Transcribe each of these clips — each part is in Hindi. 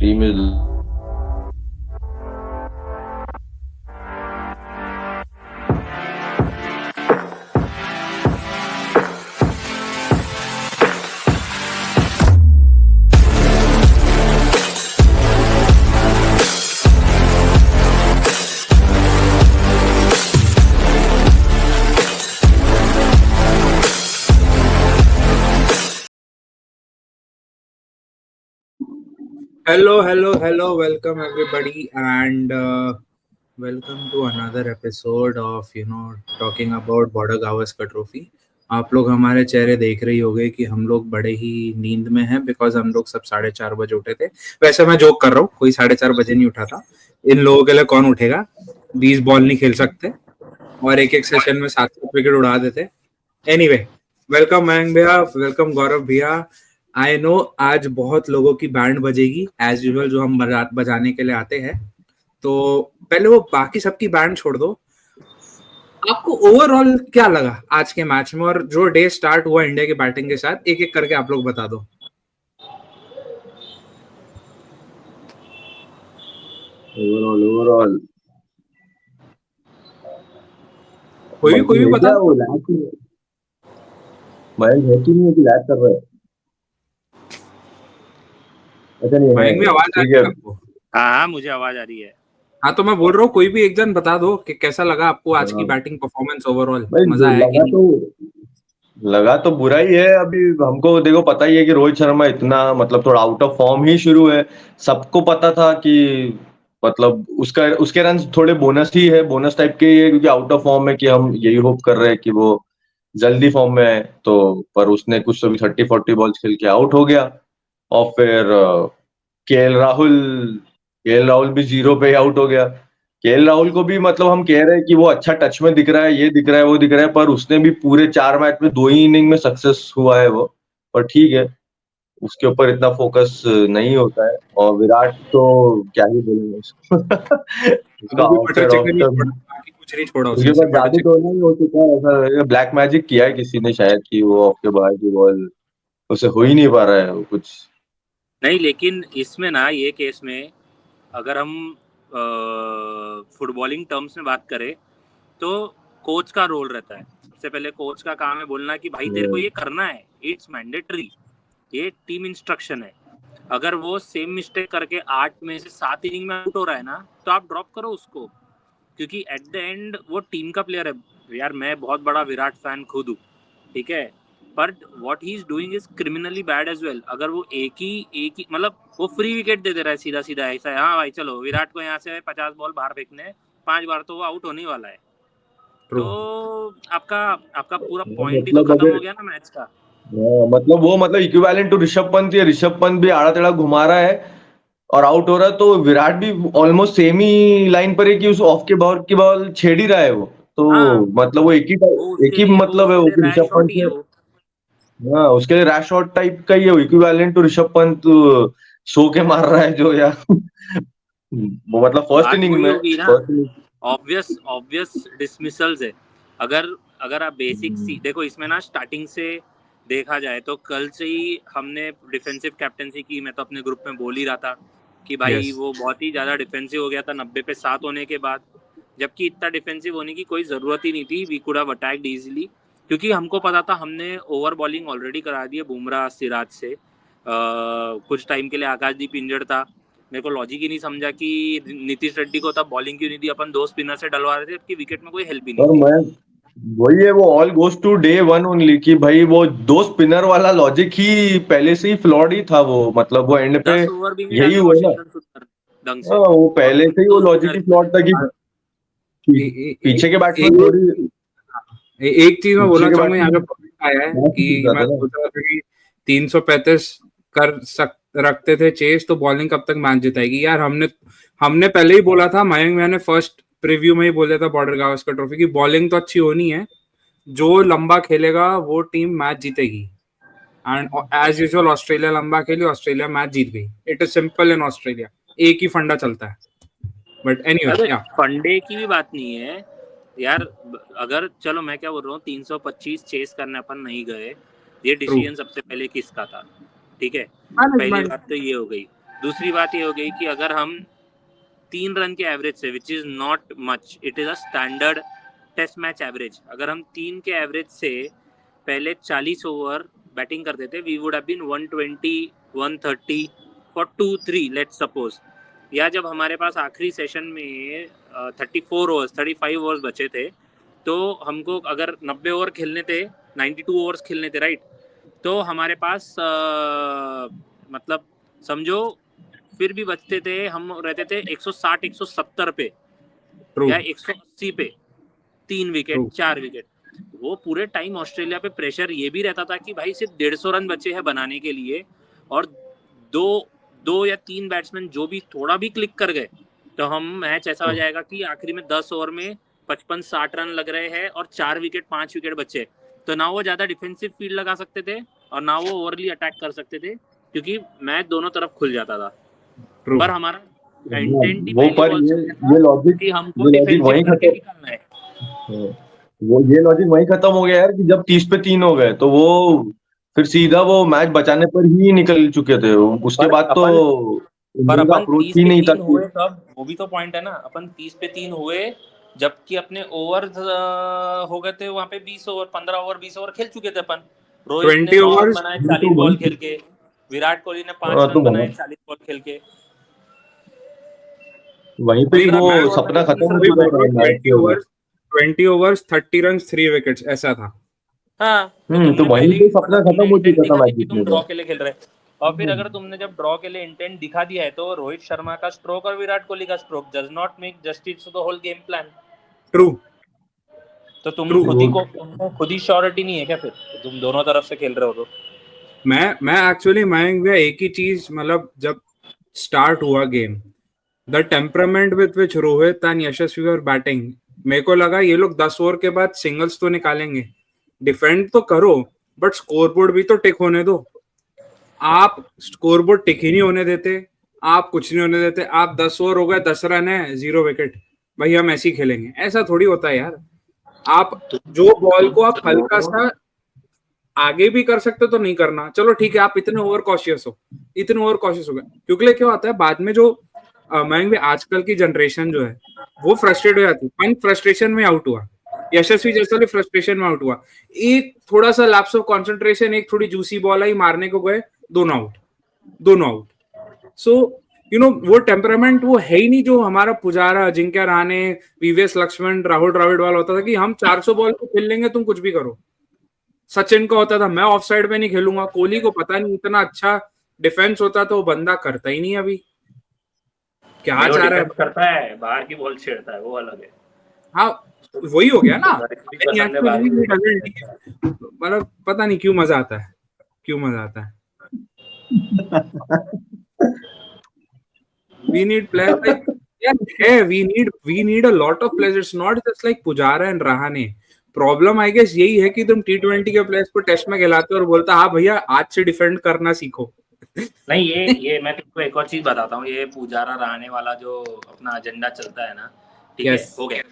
team is Hello. Welcome everybody, and welcome to another episode of talking about Border Gavaskar Trophy. आप लोग हमारे चेहरे देख रही होंगे कि हम लोग बड़े ही नींद में हैं बिकॉज हम लोग सब 4:30 बजे उठे थे. वैसे मैं जोक कर रहा हूँ, कोई 4:30 बजे नहीं उठा था. इन लोगों के लिए कौन उठेगा? 20 बॉल नहीं खेल सकते और एक एक सेशन में 7 विकेट उड़ा देते. एनीवे, वेलकम मयंक भैया, वेलकम गौरव भैया. आई नो आज बहुत लोगों की बैंड बजेगी एज यूजुअल जो हम बजाने के लिए आते हैं. तो पहले वो बाकी सबकी बैंड छोड़ दो. आपको ओवरऑल क्या लगा आज के मैच में, और जो डे स्टार्ट हुआ इंडिया की बैटिंग के साथ, एक एक करके आप लोग बता दो. overall कोई भी है बता क्या दो. वो लैग मयंक है कि नहीं है कि लैग कर रहा है? अच्छा नहीं मयंक भी है, आवाज आ ठीक रही है। है आपको? हाँ, मुझे आवाज आ रही है। हाँ, तो मैं बोल रहा हूँ कोई भी एक जन बता दो कि कैसा लगा आपको आज की हाँ, बैटिंग परफॉर्मेंस. ओवरऑल भाई मजा आया कि नहीं? लगा तो बुरा ही है। अभी हमको देखो पता ही है कि रोहित शर्मा इतना मतलब थोड़ा आउट ऑफ फॉर्म ही शुरू है। सबको पता था कि मतलब उसके रन थोड़े बोनस ही है, बोनस टाइप के ही है, क्योंकि आउट ऑफ फॉर्म है कि हम यही होप कर रहे हैं कि वो जल्दी फॉर्म में है। तो पर उसने कुछ तो भी 30-40 बॉल्स खेल के आउट हो गया। और फिर के एल राहुल भी जीरो पे ही आउट हो गया। के एल राहुल को भी मतलब हम कह रहे हैं कि वो अच्छा टच में दिख रहा है, ये दिख रहा है, वो दिख रहा है, पर उसने भी पूरे 4 मैच में 2 ही इनिंग में सक्सेस हुआ है वो। पर ठीक है, उसके ऊपर इतना फोकस नहीं होता है। और विराट तो क्या ही बोलेंगे उसको। उसका अभी भी of butter side of chicken he side छोड़ा, बाकी कुछ नहीं छोड़ा उसके उसने, पास सिर्फ बटर जादू चिकन. तो नहीं हो चुका है, ऐसा ब्लैक मैजिक किया है किसी ने शायद कि वो ऑफ के बाहर की बॉल उसे हो ही नहीं पा रहा है वो कुछ। नहीं, लेकिन इसमें ना ये केस में अगर हम फुटबॉलिंग टर्म्स में बात करें तो कोच का रोल रहता है। सबसे पहले कोच का काम है बोलना कि भाई तेरे को ये करना है, इट्स मैंडेटरी, ये टीम इंस्ट्रक्शन है। अगर वो सेम मिस्टेक करके 8 में से 7 इनिंग में आउट हो रहा है ना, तो आप ड्रॉप करो उसको, क्योंकि एट द एंड वो टीम का प्लेयर है। यार मैं बहुत बड़ा विराट फैन खुद हूँ, ठीक है, but what he is doing is criminally bad as well. अगर वो एक ही मतलब वो फ्री विकेट दे रहा है सीधा सीधा, ऐसा है हाँ भाई चलो विराट को यहाँ से 50 बॉल बाहर फेंकने, 5 बार तो वो आउट होने वाला है। ट्रू. तो आपका आपका पूरा पॉइंट ही तो मतलब खत्म अगर हो गया ना मैच का। मतलब वो मतलब इक्विवेलेंट टू ऋषभ पंत ही है। ऋषभ पंत भी आड़ा टेढ़ा घुमा रहा है और आउट हो रहा है, तो विराट भी ऑलमोस्ट सेम ही लाइन पर है कि उस ऑफ के बॉल की बॉल छेड़ ही रहा है वो। तो हाँ, मतलब वो एक ही वो मतलब है उसके वो लिए कि रैश ऋषभ शॉट पंत ही है से। वो। हाँ, उसके लिए रैश शॉट टाइप का ही है वो, इक्विवेलेंट टू ऋषभ पंत सो के मार रहा है जो यार। वो मतलब फर्स्ट बात इनिंग वही में होगी ना, फर्स्ट इनिंग ऑब्वियस डिसमिसल्स है। अगर अगर आप बेसिक देखो इसमें ना, स्टार्टिंग से देखा जाए तो कल से ही हमने डिफेंसिव कैप्टनसी की। मैं तो अपने ग्रुप में बोल ही रहा था कि भाई यस. वो बहुत ही ज़्यादा डिफेंसिव हो गया था 90 पे 7 होने के बाद, जबकि इतना डिफेंसिव होने की कोई ज़रूरत ही नहीं थी। We could have attacked easily, क्योंकि हमको पता था हमने ओवर बॉलिंग ऑलरेडी करा दी है बुमराह सिराज से। कुछ टाइम के लिए आकाशदीप इंजर्ड था। मेरे को लॉजिक ही नहीं समझा कि नीतीश रेड्डी को तब बॉलिंग क्यों नहीं दी। अपन 2 स्पिनर से डलवा रहे थे जबकि विकेट में कोई हेल्प ही नहीं और थी। मैं वही है, वो all goes to day one only कि भाई वो 2 स्पिनर वाला लॉजिक ही पहले से ही फ्लॉड ही था वो, मतलब वो एंड पे 10 ओवर भी नहीं यही डाले हुआ ना। वॉशिंगटन सुंदर ढंग से, हाँ, वो और पहले से ही वो दो लॉजिक स्पिनर ही की फ्लॉड वजह था से। कि पीछे के बैट्समैन थोड़ी एक चीज मैं पीछे बोलना के चाहूंगा, यहाँ पे बैट्समैन पॉइंट आया है मैच कि जीत मैं जाता ना। सोच रहा था कि 335 रखते थे चेस तो बॉलिंग कब तक मैच जिताएगी. यार हमने हमने पहले ही बोला था, मयंक मैंने फर्स्ट प्रीव्यू में ही बोला था बॉर्डर गावस्कर ट्रॉफी की, बॉलिंग तो अच्छी होनी है, जो लंबा खेलेगा वो टीम मैच जीतेगी. एंड एज यूजुअल ऑस्ट्रेलिया लंबा खेली, ऑस्ट्रेलिया मैच जीत गई. It is simple in Australia, एक ही फंडा चलता है. बट एनीवे अरे या फंडे की भी बात नहीं है यार। अगर चलो मैं क्या बोल रहा हूँ, 325 चेस करने अपन नहीं गए, ये ट्रू. डिसीजन सबसे पहले किसका था? ठीक है, पहली मैनेजमेंट. बात तो ये हो गई। दूसरी बात ये हो गई कि अगर हम 3 रन के एवरेज से, which is not much, it is a standard test match average, अगर हम 3 के एवरेज से पहले 40 ओवर बैटिंग करते थे, we would have been 120 130 for 2-3 let's suppose, या जब हमारे पास आखिरी सेशन में 34 ओवर्स 35 ओवर्स बचे थे, तो हमको अगर 90 ओवर खेलने थे, 92 ओवर्स खेलने थे, राइट, तो हमारे पास मतलब समझो फिर भी बचते थे, हम रहते थे 160 170 पे True. या 180 पे, 3 विकेट True. 4 विकेट। वो पूरे टाइम ऑस्ट्रेलिया पे प्रेशर ये भी रहता था कि भाई सिर्फ 150 रन बचे हैं बनाने के लिए, और दो या 3 बैट्समैन जो भी थोड़ा भी क्लिक कर गए तो हम मैच ऐसा हो जाएगा कि आखिरी में 10 ओवर में 55-60 रन लग रहे हैं और 4 विकेट 5 विकेट बचे, तो ना वो ज्यादा डिफेंसिव फील्ड लगा सकते थे और ना वो ओवरली अटैक कर सकते थे, क्योंकि मैच दोनों तरफ खुल जाता था। True. पर हमारा इंटेंट ही वो पहली पर बॉल से ये था लॉजिक कि हमको ये लॉजिक डिफेंसिव वहीं करके खत्म निकलना है। ये लॉजिक वहीं खत्म हो गया यार कि जब 30 पे 3 हो गए तो वो फिर सीधा वो मैच बचाने पर ही निकल चुके थे। उसके पर बाद तो पर इंडिया का अपन अप्रोच 30 ही पे नहीं था 3 कि हुए तब, वो भी तो पॉइंट है ना, अपन 30 पे 3 हुए जबकि अपने ओवर हो गए थे वहां पे 20 ओवर 15 ओवर 20 ओवर खेल चुके थे अपन। रोहित ने 20 9 रन overs. बनाए तो 40 बॉल वही खेल के, विराट कोहली ने 5 तो रन बनाए 40 बॉल खेल के। वहीं पे ही 15 वो 20 ओवर में सपना तो 30 खत्म हो रन चुका बनाए था थे। 20 match. overs, 20 overs, 30 runs, 3 wickets, ऐसा था। हाँ, तो तो तुमने वहीं पहले पे सपना मतलब खत्म तुमने हो इंटेंट चुका था दिखा मैच दिया कि तुम जीतने ड्रॉ का। के लिए खेल रहे हैं, और फिर अगर तुमने जब ड्रॉ के लिए इंटेंट दिखा दिया है तो रोहित शर्मा का स्ट्रोक और विराट कोहली का stroke does not make justice to the whole game plan. True. तो तुम True. तुमको खुद ही श्योरिटी नहीं है क्या फिर, तुम दोनों तरफ से खेल रहे हो तो? मैं एक्चुअली मयंक भैया एक ही चीज, मतलब जब स्टार्ट हुआ game, the temperament with which Rohit and Yashasvi were batting, मेरे को लगा ये लोग 10 ओवर के बाद सिंगल्स तो निकालेंगे, डिफेंड तो करो बट स्कोरबोर्ड भी तो टिक होने दो। आप स्कोरबोर्ड टिक ही नहीं होने देते, आप कुछ नहीं होने देते। आप 10 ओवर हो गए, 10 रन है, 0 विकेट, भाई हम ऐसे ही खेलेंगे, ऐसा थोड़ी होता है यार। आप जो बॉल को आप हल्का सा आगे भी कर सकते हो तो नहीं करना, चलो ठीक है, आप इतने ओवर कॉशियस हो, इतने ओवर कॉशियस हो गए, क्योंकि क्या होता है बाद में जो मयंक भी आजकल की जनरेशन जो है वो फ्रस्ट्रेट हो जाती है। पंच फ्रस्ट्रेशन में आउट हुआ, यशस्वी जैसा भी फ्रस्ट्रेशन में आउट हुआ, एक थोड़ा सा लैप्स ऑफ कंसंट्रेशन, एक थोड़ी जूसी बॉल आई, मारने को गए, दोनों आउट, दोनों आउट। सो वो टेम्परामेंट वो है ही नहीं जो हमारा पुजारा, अजिंक्य रहाणे, वीवीएस लक्ष्मण, राहुल द्रविड़ वाला होता था कि हम 400 बॉल को खेल लेंगे, तुम कुछ भी करो। सचिन का होता था मैं ऑफ साइड में नहीं खेलूंगा, कोहली को पता नहीं इतना अच्छा डिफेंस होता तो वो बंदा करता ही नहीं अभी, क्या चाह रहा है। करता है, बाहर की बॉल छेड़ता है, वो अलग है। हाँ वही हो गया ना, पसंद है बाहर की बॉल। मतलब पता नहीं क्यों मजा आता है, क्यों मजा आता है। we need players like we need a lot of players. It's not just like Pujara and Rahane. Problem I guess यही है कि तुम T20 के प्लेयर्स को टेस्ट में खिलाते हो और बोलता हाँ भैया आज से डिफेंड करना सीखो। नहीं, ये मैं तुमको एक और चीज बताता हूँ, ये पुजारा रहने वाला जो अपना एजेंडा चलता है ना, ठीक है, हो गया,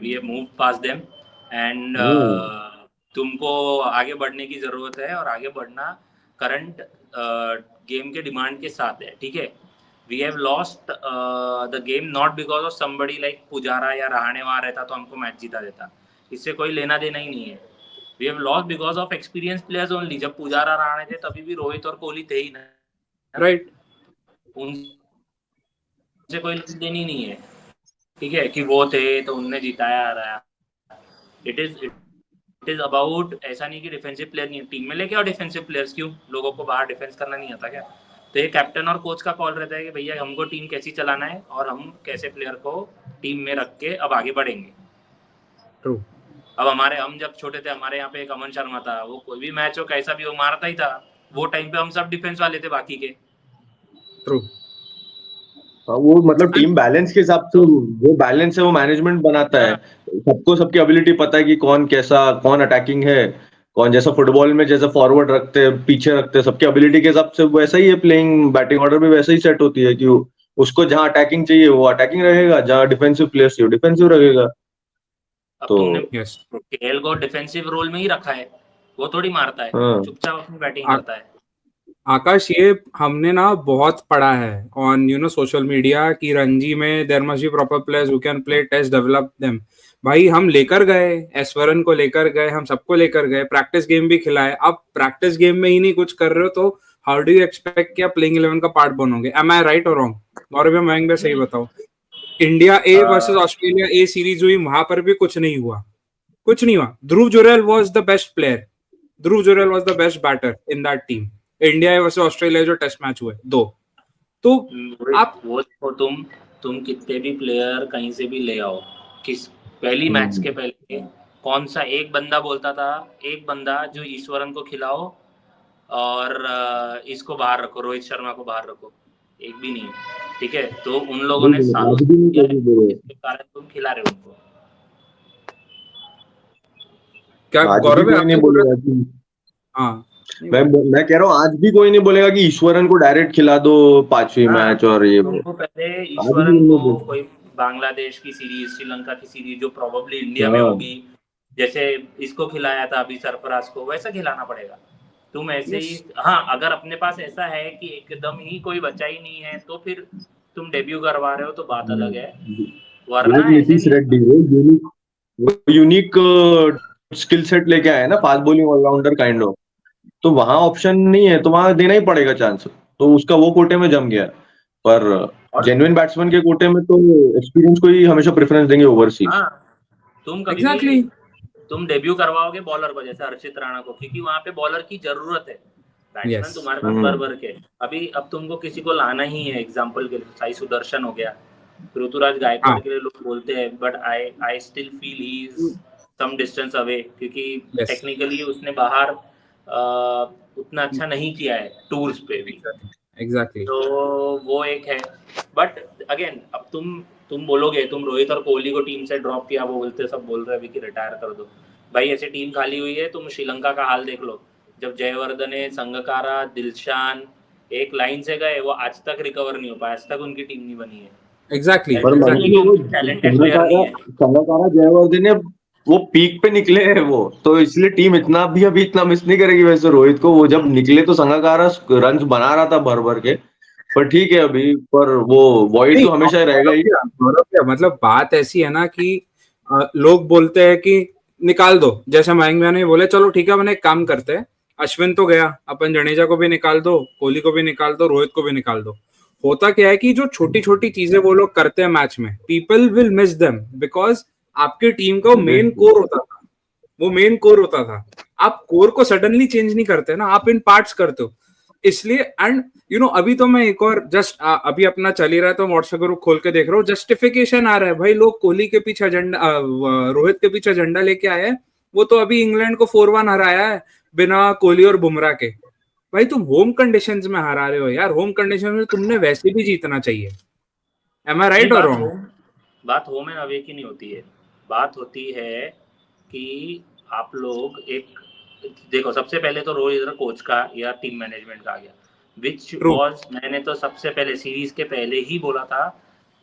ये मूव पास देम एंड तुमको आगे बढ़ने की जरूरत है, और आगे बढ़ना करंट गेम के डिमांड के साथ है, ठीक है। We have lost the game not because of somebody like Pujara या रहाणे वहां रहता तो हमको मैच जीता देता, इससे कोई लेना देना ही नहीं है। We have lost because of experience players only. जब पुजारा रहाणे थे तभी भी रोहित और कोहली थे ही ना, राइट, उनसे कोई लेनी नहीं है, ठीक है, कि वो थे तो उनने जिताया आ रहा। इट इज अबाउट, ऐसा नहीं कि डिफेंसिव प्लेयर नहीं, टीम में लेके आओ डिफेंसिव प्लेयर्स, क्यों लोगों को बाहर डिफेंस करना नहीं आता क्या? तो ये कैप्टन और कोच का कॉल रहता है कि भैया हमको टीम कैसी चलाना है और हम कैसे प्लेयर को टीम में रख के अब आगे बढ़ेंगे। ट्रू। अब हम जब छोटे थे, हमारे यहाँ पे एक अमन शर्मा था, वो कोई भी मैच हो कैसा भी वो मारता ही था, वो टाइम पे हम सब डिफेंस वाले थे बाकी के। ट्रू। वो मतलब टीम बैलेंस के हिसाब से वो बैलेंस है, वो मैनेजमेंट बनाता है। सबको सबकी एबिलिटी पता है कि कौन कैसा, कौन अटैकिंग है, कौन जैसा फुटबॉल में जैसे फॉरवर्ड रखते हैं पीछे रखते हैं, सबकी एबिलिटी के हिसाब से वैसा ही है। प्लेइंग बैटिंग ऑर्डर भी वैसा ही सेट होती है कि उसको जहां अटैकिंग चाहिए वो अटैकिंग रहेगा, जहां डिफेंसिव प्लेयर चाहिए डिफेंसिव रहेगा। अब तो तुमने केएल को डिफेंसिव रोल में ही रखा है, वो थोड़ी मारता है, चुपचाप अपनी बैटिंग करता है। आकाश, ये हमने ना बहुत पढ़ा है ऑन सोशल मीडिया कि रणजी में there must be proper players who can play test, develop them. भाई हम लेकर गए, ऐश्वर्यन को लेकर गए, हम सबको लेकर गए, प्रैक्टिस गेम भी खिलाए। अब प्रैक्टिस गेम में ही नहीं कुछ कर रहे हो तो हाउ डू यू एक्सपेक्ट कि आप प्लेइंग 11 का पार्ट बनोगे? एम आई राइट और रॉन्ग? गौरव या मयंक भाई सही बताओ। India A versus Australia A series हुई, वहां पर भी कुछ नहीं हुआ, कुछ नहीं हुआ। Dhruv Jurel was the best player, Dhruv Jurel was the best batter in that team. India versus Australia जो टेस्ट मैच हुए दो, तो आप वो देखो, तुम कितने भी प्लेयर कहीं से भी ले आओ, किस पहली मैच के पहले कौन सा एक बंदा बोलता था, एक बंदा जो ईश्वरन को खिलाओ और इसको बाहर रखो, रोहित शर्मा को बाहर रखो? एक भी नहीं है। ठीक है, तो उन लोगों ने सालों से किया है, इसके कारण तुम खिला रहे हो उनको। क्या आज भी गौरव कोई आप नहीं क्या बोल रहे बोलेगा थे? कि हाँ, मैं कह रहा हूँ, आज भी कोई नहीं बोलेगा कि ईश्वरन को डायरेक्ट खिला दो 5वीं मैच और ये वो। तुमको पहले आज भी ईश्वरन उन्होंने को बोला। कोई बांग्लादेश की सीरीज, श्रीलंका की सीरीज जो प्रोबेबली इंडिया में हाँ, होगी, जैसे इसको खिलाया था अभी सरफराज को, वैसा खिलाना पड़ेगा। तुम ऐसे ही, हाँ, अगर अपने पास ऐसा है कि एकदम ही कोई बचा ही नहीं है तो फिर तुम डेब्यू करवा रहे हो तो बात अलग है, वरना लाइक ऐसे नीतीश नहीं रेड्डी, वो यूनिक स्किल सेट लेके आए ना, fast bowling allrounder kind of. तो वहां ऑप्शन नहीं है, तो वहां देना ही पड़ेगा चांस। तो उसका वो कोटे में जम गया। पर और जेन्युइन बैट्समैन के कोटे में तो एक्सपीरियंस को ही हमेशा प्रेफरेंस देंगे ओवरसीज। हाँ, तुम कभी एग्जैक्टली। भी तुम डेब्यू करवाओगे बॉलर को, जैसे हर्षित राणा को, क्योंकि वहां पे बॉलर की जरूरत है। बैट्समैन यस, तुम्हारे पास भर भर के, अभी अब तुमको किसी को लाना ही है। एग्जांपल के लिए साई सुदर्शन हो गया, ऋतुराज गायकवाड़ हाँ, के लिए लोग बोलते हैं, but I I still feel he is some distance away, क्योंकि यस, टेक्निकली उसने बाहर उतना अच्छा नहीं किया है टूर्स पे भी। एग्जैक्टली। तो वो एक है। बट अगेन, अब तुम बोलोगे, तुम रोहित और कोहली को टीम से ड्रॉप किया, वो बोलते सब बोल रहे अभी कि रिटायर कर दो। भाई ऐसे टीम खाली हुई है, तुम श्रीलंका का हाल देख लो। जब जयवर्धने, संगकारा, दिलशान एक लाइन से गए, वो आज तक रिकवर नहीं हो पाया, आज तक उनकी टीम नहीं बनी है। एग्जैक्टली, पर ऐसा नहीं है कि वो उनकी टैलेंटेड प्लेयर नहीं है। संगकारा जयवर्धने वो पीक पे निकले हैं वो, तो इसलिए टीम इतना भी अभी इतना मिस नहीं करेगी वैसे रोहित को। वो जब निकले तो संगकारा रन बना रहा था भर भर के। पर ठीक है अभी, पर वो वॉइड नहीं, तो हमेशा रहेगा ही। गौरव भैया, मतलब बात ऐसी है ना कि लोग बोलते हैं कि निकाल दो, जैसे मयंक भैया ने बोले, चलो ठीक है, मैंने एक काम करते हैं, अश्विन तो गया, अपन जडेजा को भी निकाल दो, कोहली को भी निकाल दो, रोहित को भी निकाल दो। होता क्या है कि जो छोटी छोटी चीजें वो लोग करते हैं मैच में, people will miss them, because आपकी टीम का मेन कोर होता था, वो मेन कोर होता था। आप कोर को सडनली चेंज नहीं करते ना, आप इन पार्ट्स करते हो। इसलिए एंड अभी तो मैं एक और जस्ट अभी अपना चल ही रहा है तो व्हाट्सएप ग्रुप खोल के देख रहा हूँ, जस्टिफिकेशन आ रहा है भाई, लोग कोहली के पीछे झंडा, रोहित के पीछे झंडा लेके आए हैं। वो तो अभी इंग्लैंड को 4-1 हराया है बिना कोहली और बुमराह के। भाई तुम होम कंडीशंस में हरा रहे हो यार, होम कंडीशन में तुमने वैसे भी जीतना चाहिए। एम आई नहीं, राइट और रॉन्ग? बात होम एंड अवे की नहीं होती है। बात होती है कि आप लोग एक, देखो, सबसे पहले तो रोल इधर कोच का या टीम मैनेजमेंट का आ गया, विच ट्रू, वॉज, मैंने तो सबसे पहले सीरीज के पहले ही बोला था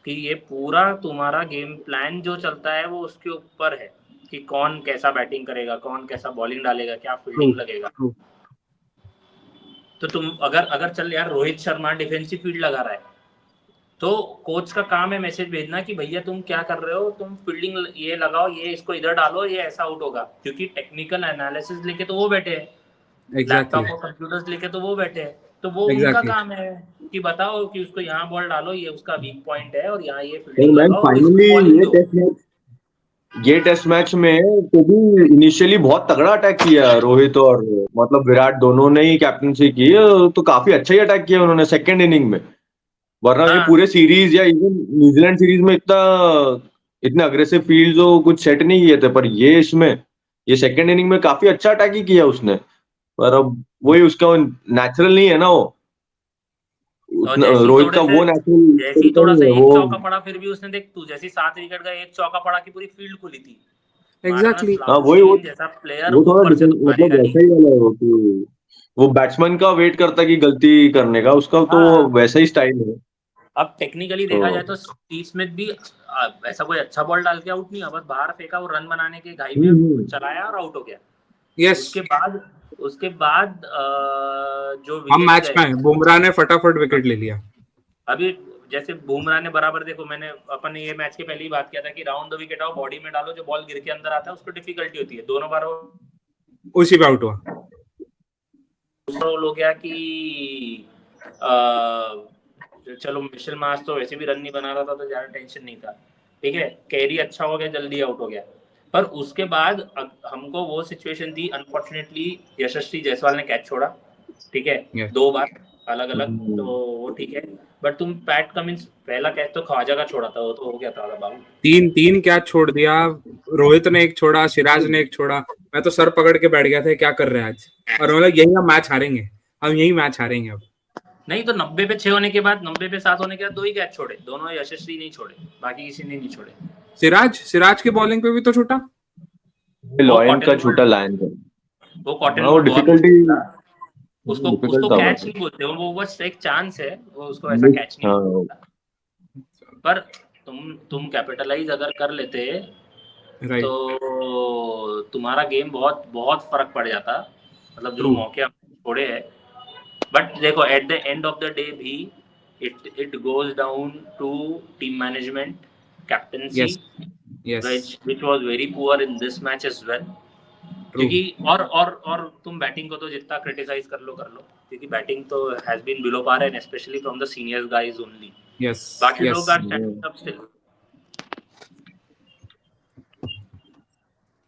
कि ये पूरा तुम्हारा गेम प्लान जो चलता है वो उसके ऊपर है कि कौन कैसा बैटिंग करेगा, कौन कैसा बॉलिंग डालेगा, क्या ट्रू, फील्डिंग लगेगा। ट्रू। तो तुम अगर अगर चल यार, रोहित शर्मा डिफेंसिव फील्ड लगा रहा है, तो कोच का काम है मैसेज भेजना कि भैया तुम क्या कर रहे हो, तुम फील्डिंग ये लगाओ, ये इसको इधर डालो, ये ऐसा आउट होगा। क्योंकि टेक्निकल एनालिसिस लेके तो वो बैठे हैं, एग्जैक्टली, लैपटॉप और कंप्यूटर्स लेके तो वो बैठे हैं, तो वो उनका एग्जैक्टली। काम है कि बताओ कि उसको यहाँ बॉल डालो, ये उसका वीक पॉइंट है, और यहाँ ये और फील्डिंग मैम लगाओ और इसको फाइनली बॉलिंग दो। ये टेस्ट मैच में तो भी इनिशियली बहुत तगड़ा अटैक किया रोहित और मतलब विराट दोनों ने ही कैप्टनसी की, तो काफी अच्छा ही अटैक किया उन्होंने सेकंड इनिंग में। वरना ये हाँ, पूरे सीरीज या इवन न्यूजीलैंड सीरीज में इतने अग्रेसिव फील्ड कुछ सेट नहीं किए थे, पर ये सेकंड इनिंग में काफी अच्छा अटैक ही किया उसने। पर अब वही उसका नेचुरल नहीं है ना वो, और उतना रोहित का वो नेचुरल जैसी तरीका थोड़ा सा नहीं है एक वो। चौका पड़ा, फिर भी उसने, देख तू, जैसी 7 विकेट का एक चौका पड़ा कि पूरी फील्ड खुली थी, वरना एग्जैक्टली। हाँ स्लाउस वही शेन जैसा प्लेयर वो थोड़ा ऊपर से तो मतलब मारेगा नहीं। वैसा ही वाला है वो कि वो बैट्समैन का वेट करता है कि गलती करने का, उसका तो हाँ, वैसा ही स्टाइल है। अब टेक्निकली तो देखा जाए तो स्टीव स्मिथ भी ऐसा कोई अच्छा बॉल डाल के आउट नहीं हुआ, बस बाहर फेंका, वो रन बनाने के घाई में हम्म, चलाया और आउट हो गया। यस, उसके बाद उसके बाद जो हम विकेट मैच में हैं, बुमराह ने फटाफट विकेट ले लिया। अभी जैसे बुमराह ने बराबर, देखो मैंने अपन ने ये मैच के पहले ही बात किया था कि राउंड द विकेट आओ, बॉडी में डालो, जो बॉल गिर के अंदर आता है उसको डिफिकल्टी होती है। दोनों बार उसी पे आउट हुआ। दूसरा हो गया कि चलो मिशेल मार्श तो वैसे भी रन नहीं बना रहा था तो ज्यादा टेंशन नहीं था, ठीक है, कैरी अच्छा हो गया, जल्दी आउट हो गया। पर उसके बाद हमको वो सिचुएशन थी, अनफॉर्चुनेटली यशस्वी जायसवाल ने कैच छोड़ा, ठीक है, Yes. 2 बार अलग अलग, तो वो ठीक है। बट तुम पैट कमिंस पहला कैच तो ख्वाजा का छोड़ा था, वो तो हो गया था बाबू। 3 कैच छोड़ दिया, रोहित ने एक छोड़ा, सिराज ने एक छोड़ा। मैं तो सर पकड़ के बैठ गया था, क्या कर रहे हैं आज। और मतलब यही हम मैच हारेंगे, हम यही मैच हारेंगे अब। नहीं तो 90 पे 6 होने के बाद, 90 पे 7 होने के बाद 2 ही कैच छोड़े, दोनों यशस्वी नहीं छोड़े, बाकी किसी ने नहीं छोड़े। सिराज की बॉलिंग पे भी तो छूटा, लॉयन का छूटा, लायन का। वो कॉटन वो वुड डिफिकल्टी, उसको कैच नहीं बोलते, वो बस एक चांस है, वो उसको ऐसा कैच नहीं बोलता। पर तुम कैपिटलाइज अगर कर लेते तो तुम्हारा गेम बहुत बहुत फर्क पड़ जाता, मतलब जो मौके छोड़े हैं। बट देखो at the end of the day भी it goes down to team management, captaincy, which was very poor in this match as well. क्योंकि और तुम बैटिंग को तो जितना क्रिटिसाइज कर लो, क्योंकि बैटिंग तो has been below par and specially from the senior guys only. बाकी लोग are standing up still.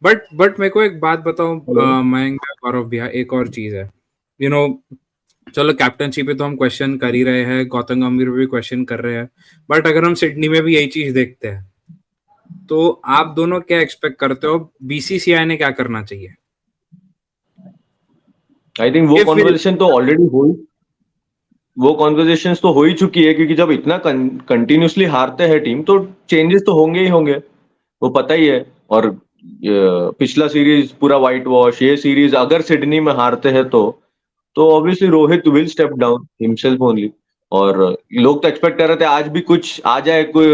But मेरे को एक बात बताओ मयंक, गौरव भैया, एक और चीज है, यू नो, चलो कैप्टनशिप पे तो हम क्वेश्चन कर ही रहे हैं, गौतम गंभीर भी क्वेश्चन कर रहे हैं, बट अगर हम सिडनी में भी यही चीज देखते हैं तो आप दोनों क्या एक्सपेक्ट करते हो, बीसीसीआई ने क्या करना चाहिए? आई थिंक वो कॉन्वर्सेशन तो ऑलरेडी हो ही चुकी है, क्योंकि जब इतना कंटिन्यूसली हारते हैं टीम तो चेंजेस तो होंगे ही होंगे, वो पता ही है। और पिछला सीरीज पूरा व्हाइट वॉश, ये सीरीज अगर सिडनी में हारते हैं तो obviously Rohit will step down himself only. और लोग तो एक्सपेक्ट कर रहे थे आज भी कुछ आ जाए कोई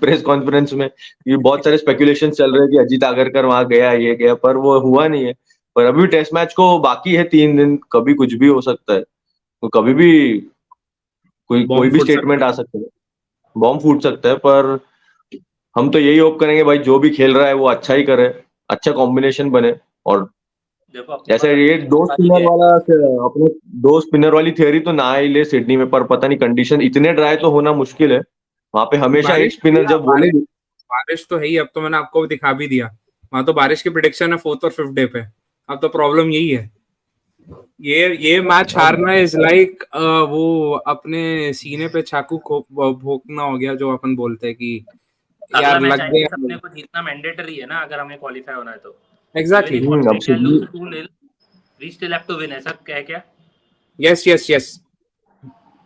प्रेस कॉन्फ्रेंस में, ये बहुत सारे स्पेकुलेशन चल रहे हैं कि अजीत आगरकर वहां गया, ये गया, पर वो हुआ नहीं है। पर अभी टेस्ट मैच को बाकी है 3 दिन, कभी कुछ भी हो सकता है, तो कभी भी कोई भी स्टेटमेंट आ सकता है, बॉम्ब फूट सकता है। पर हम तो यही होप करेंगे भाई, जो भी खेल रहा है वो अच्छा ही करे, अच्छा कॉम्बिनेशन बने। और जैसे ये दो स्पिनर वाला, अपने 2 स्पिनर वाली थियरी तो ना ही ले सिडनी में, पर पता नहीं कंडीशन इतने ड्राई तो होना मुश्किल है वहां पे, हमेशा एक स्पिनर जब बोले। बारिश तो है ही, अब तो मैंने आपको दिखा भी दिया, वहां तो बारिश की प्रेडिक्शन है 4th और 5th डे पे। अब तो प्रॉब्लम यही है, ये मैच हारना इज लाइक वो अपने सीने पे चाकू भोंकना हो गया, जो अपन बोलते हैं कि यार लग गया। अपने को जीतना मैंडेटरी है ना, अगर हमें क्वालीफाई होना है तो। Exactly, we still have to win, ऐसा क्या क्या? यस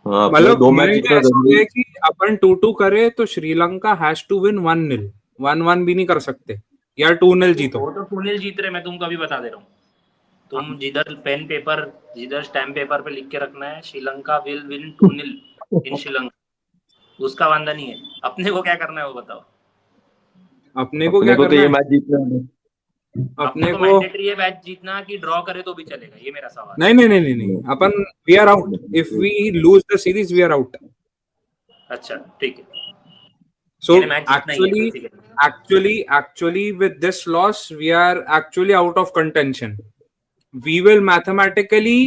मतलब 2 मैच जीतना जरूरी है कि अपन 2-2 करे तो श्रीलंका हैज टू विन 1-0, 1-1 भी नहीं कर सकते यार, 2-0 जीतो। वो तो 2-0 जीत रहे, मैं तुमको अभी बता दे रहा हूँ। तुम जिधर पेन पेपर, जिधर स्टैम्प पेपर पे लिख के रखना है श्रीलंका विल विन 2-0 इन श्रीलंका, उसका वांदा नहीं है। अपने को क्या करना है वो बताओ। अपने को क्या तो करना ये है? मैच जीतना है, अपने को मैंडेटरी है मैच जीतना कि ड्रॉ करे तो भी चलेगा, ये मेरा सवाल। नहीं, अपन we are out, if we lose the series we are out. अच्छा ठीक है, so actually with this loss we are actually out of contention. We will mathematically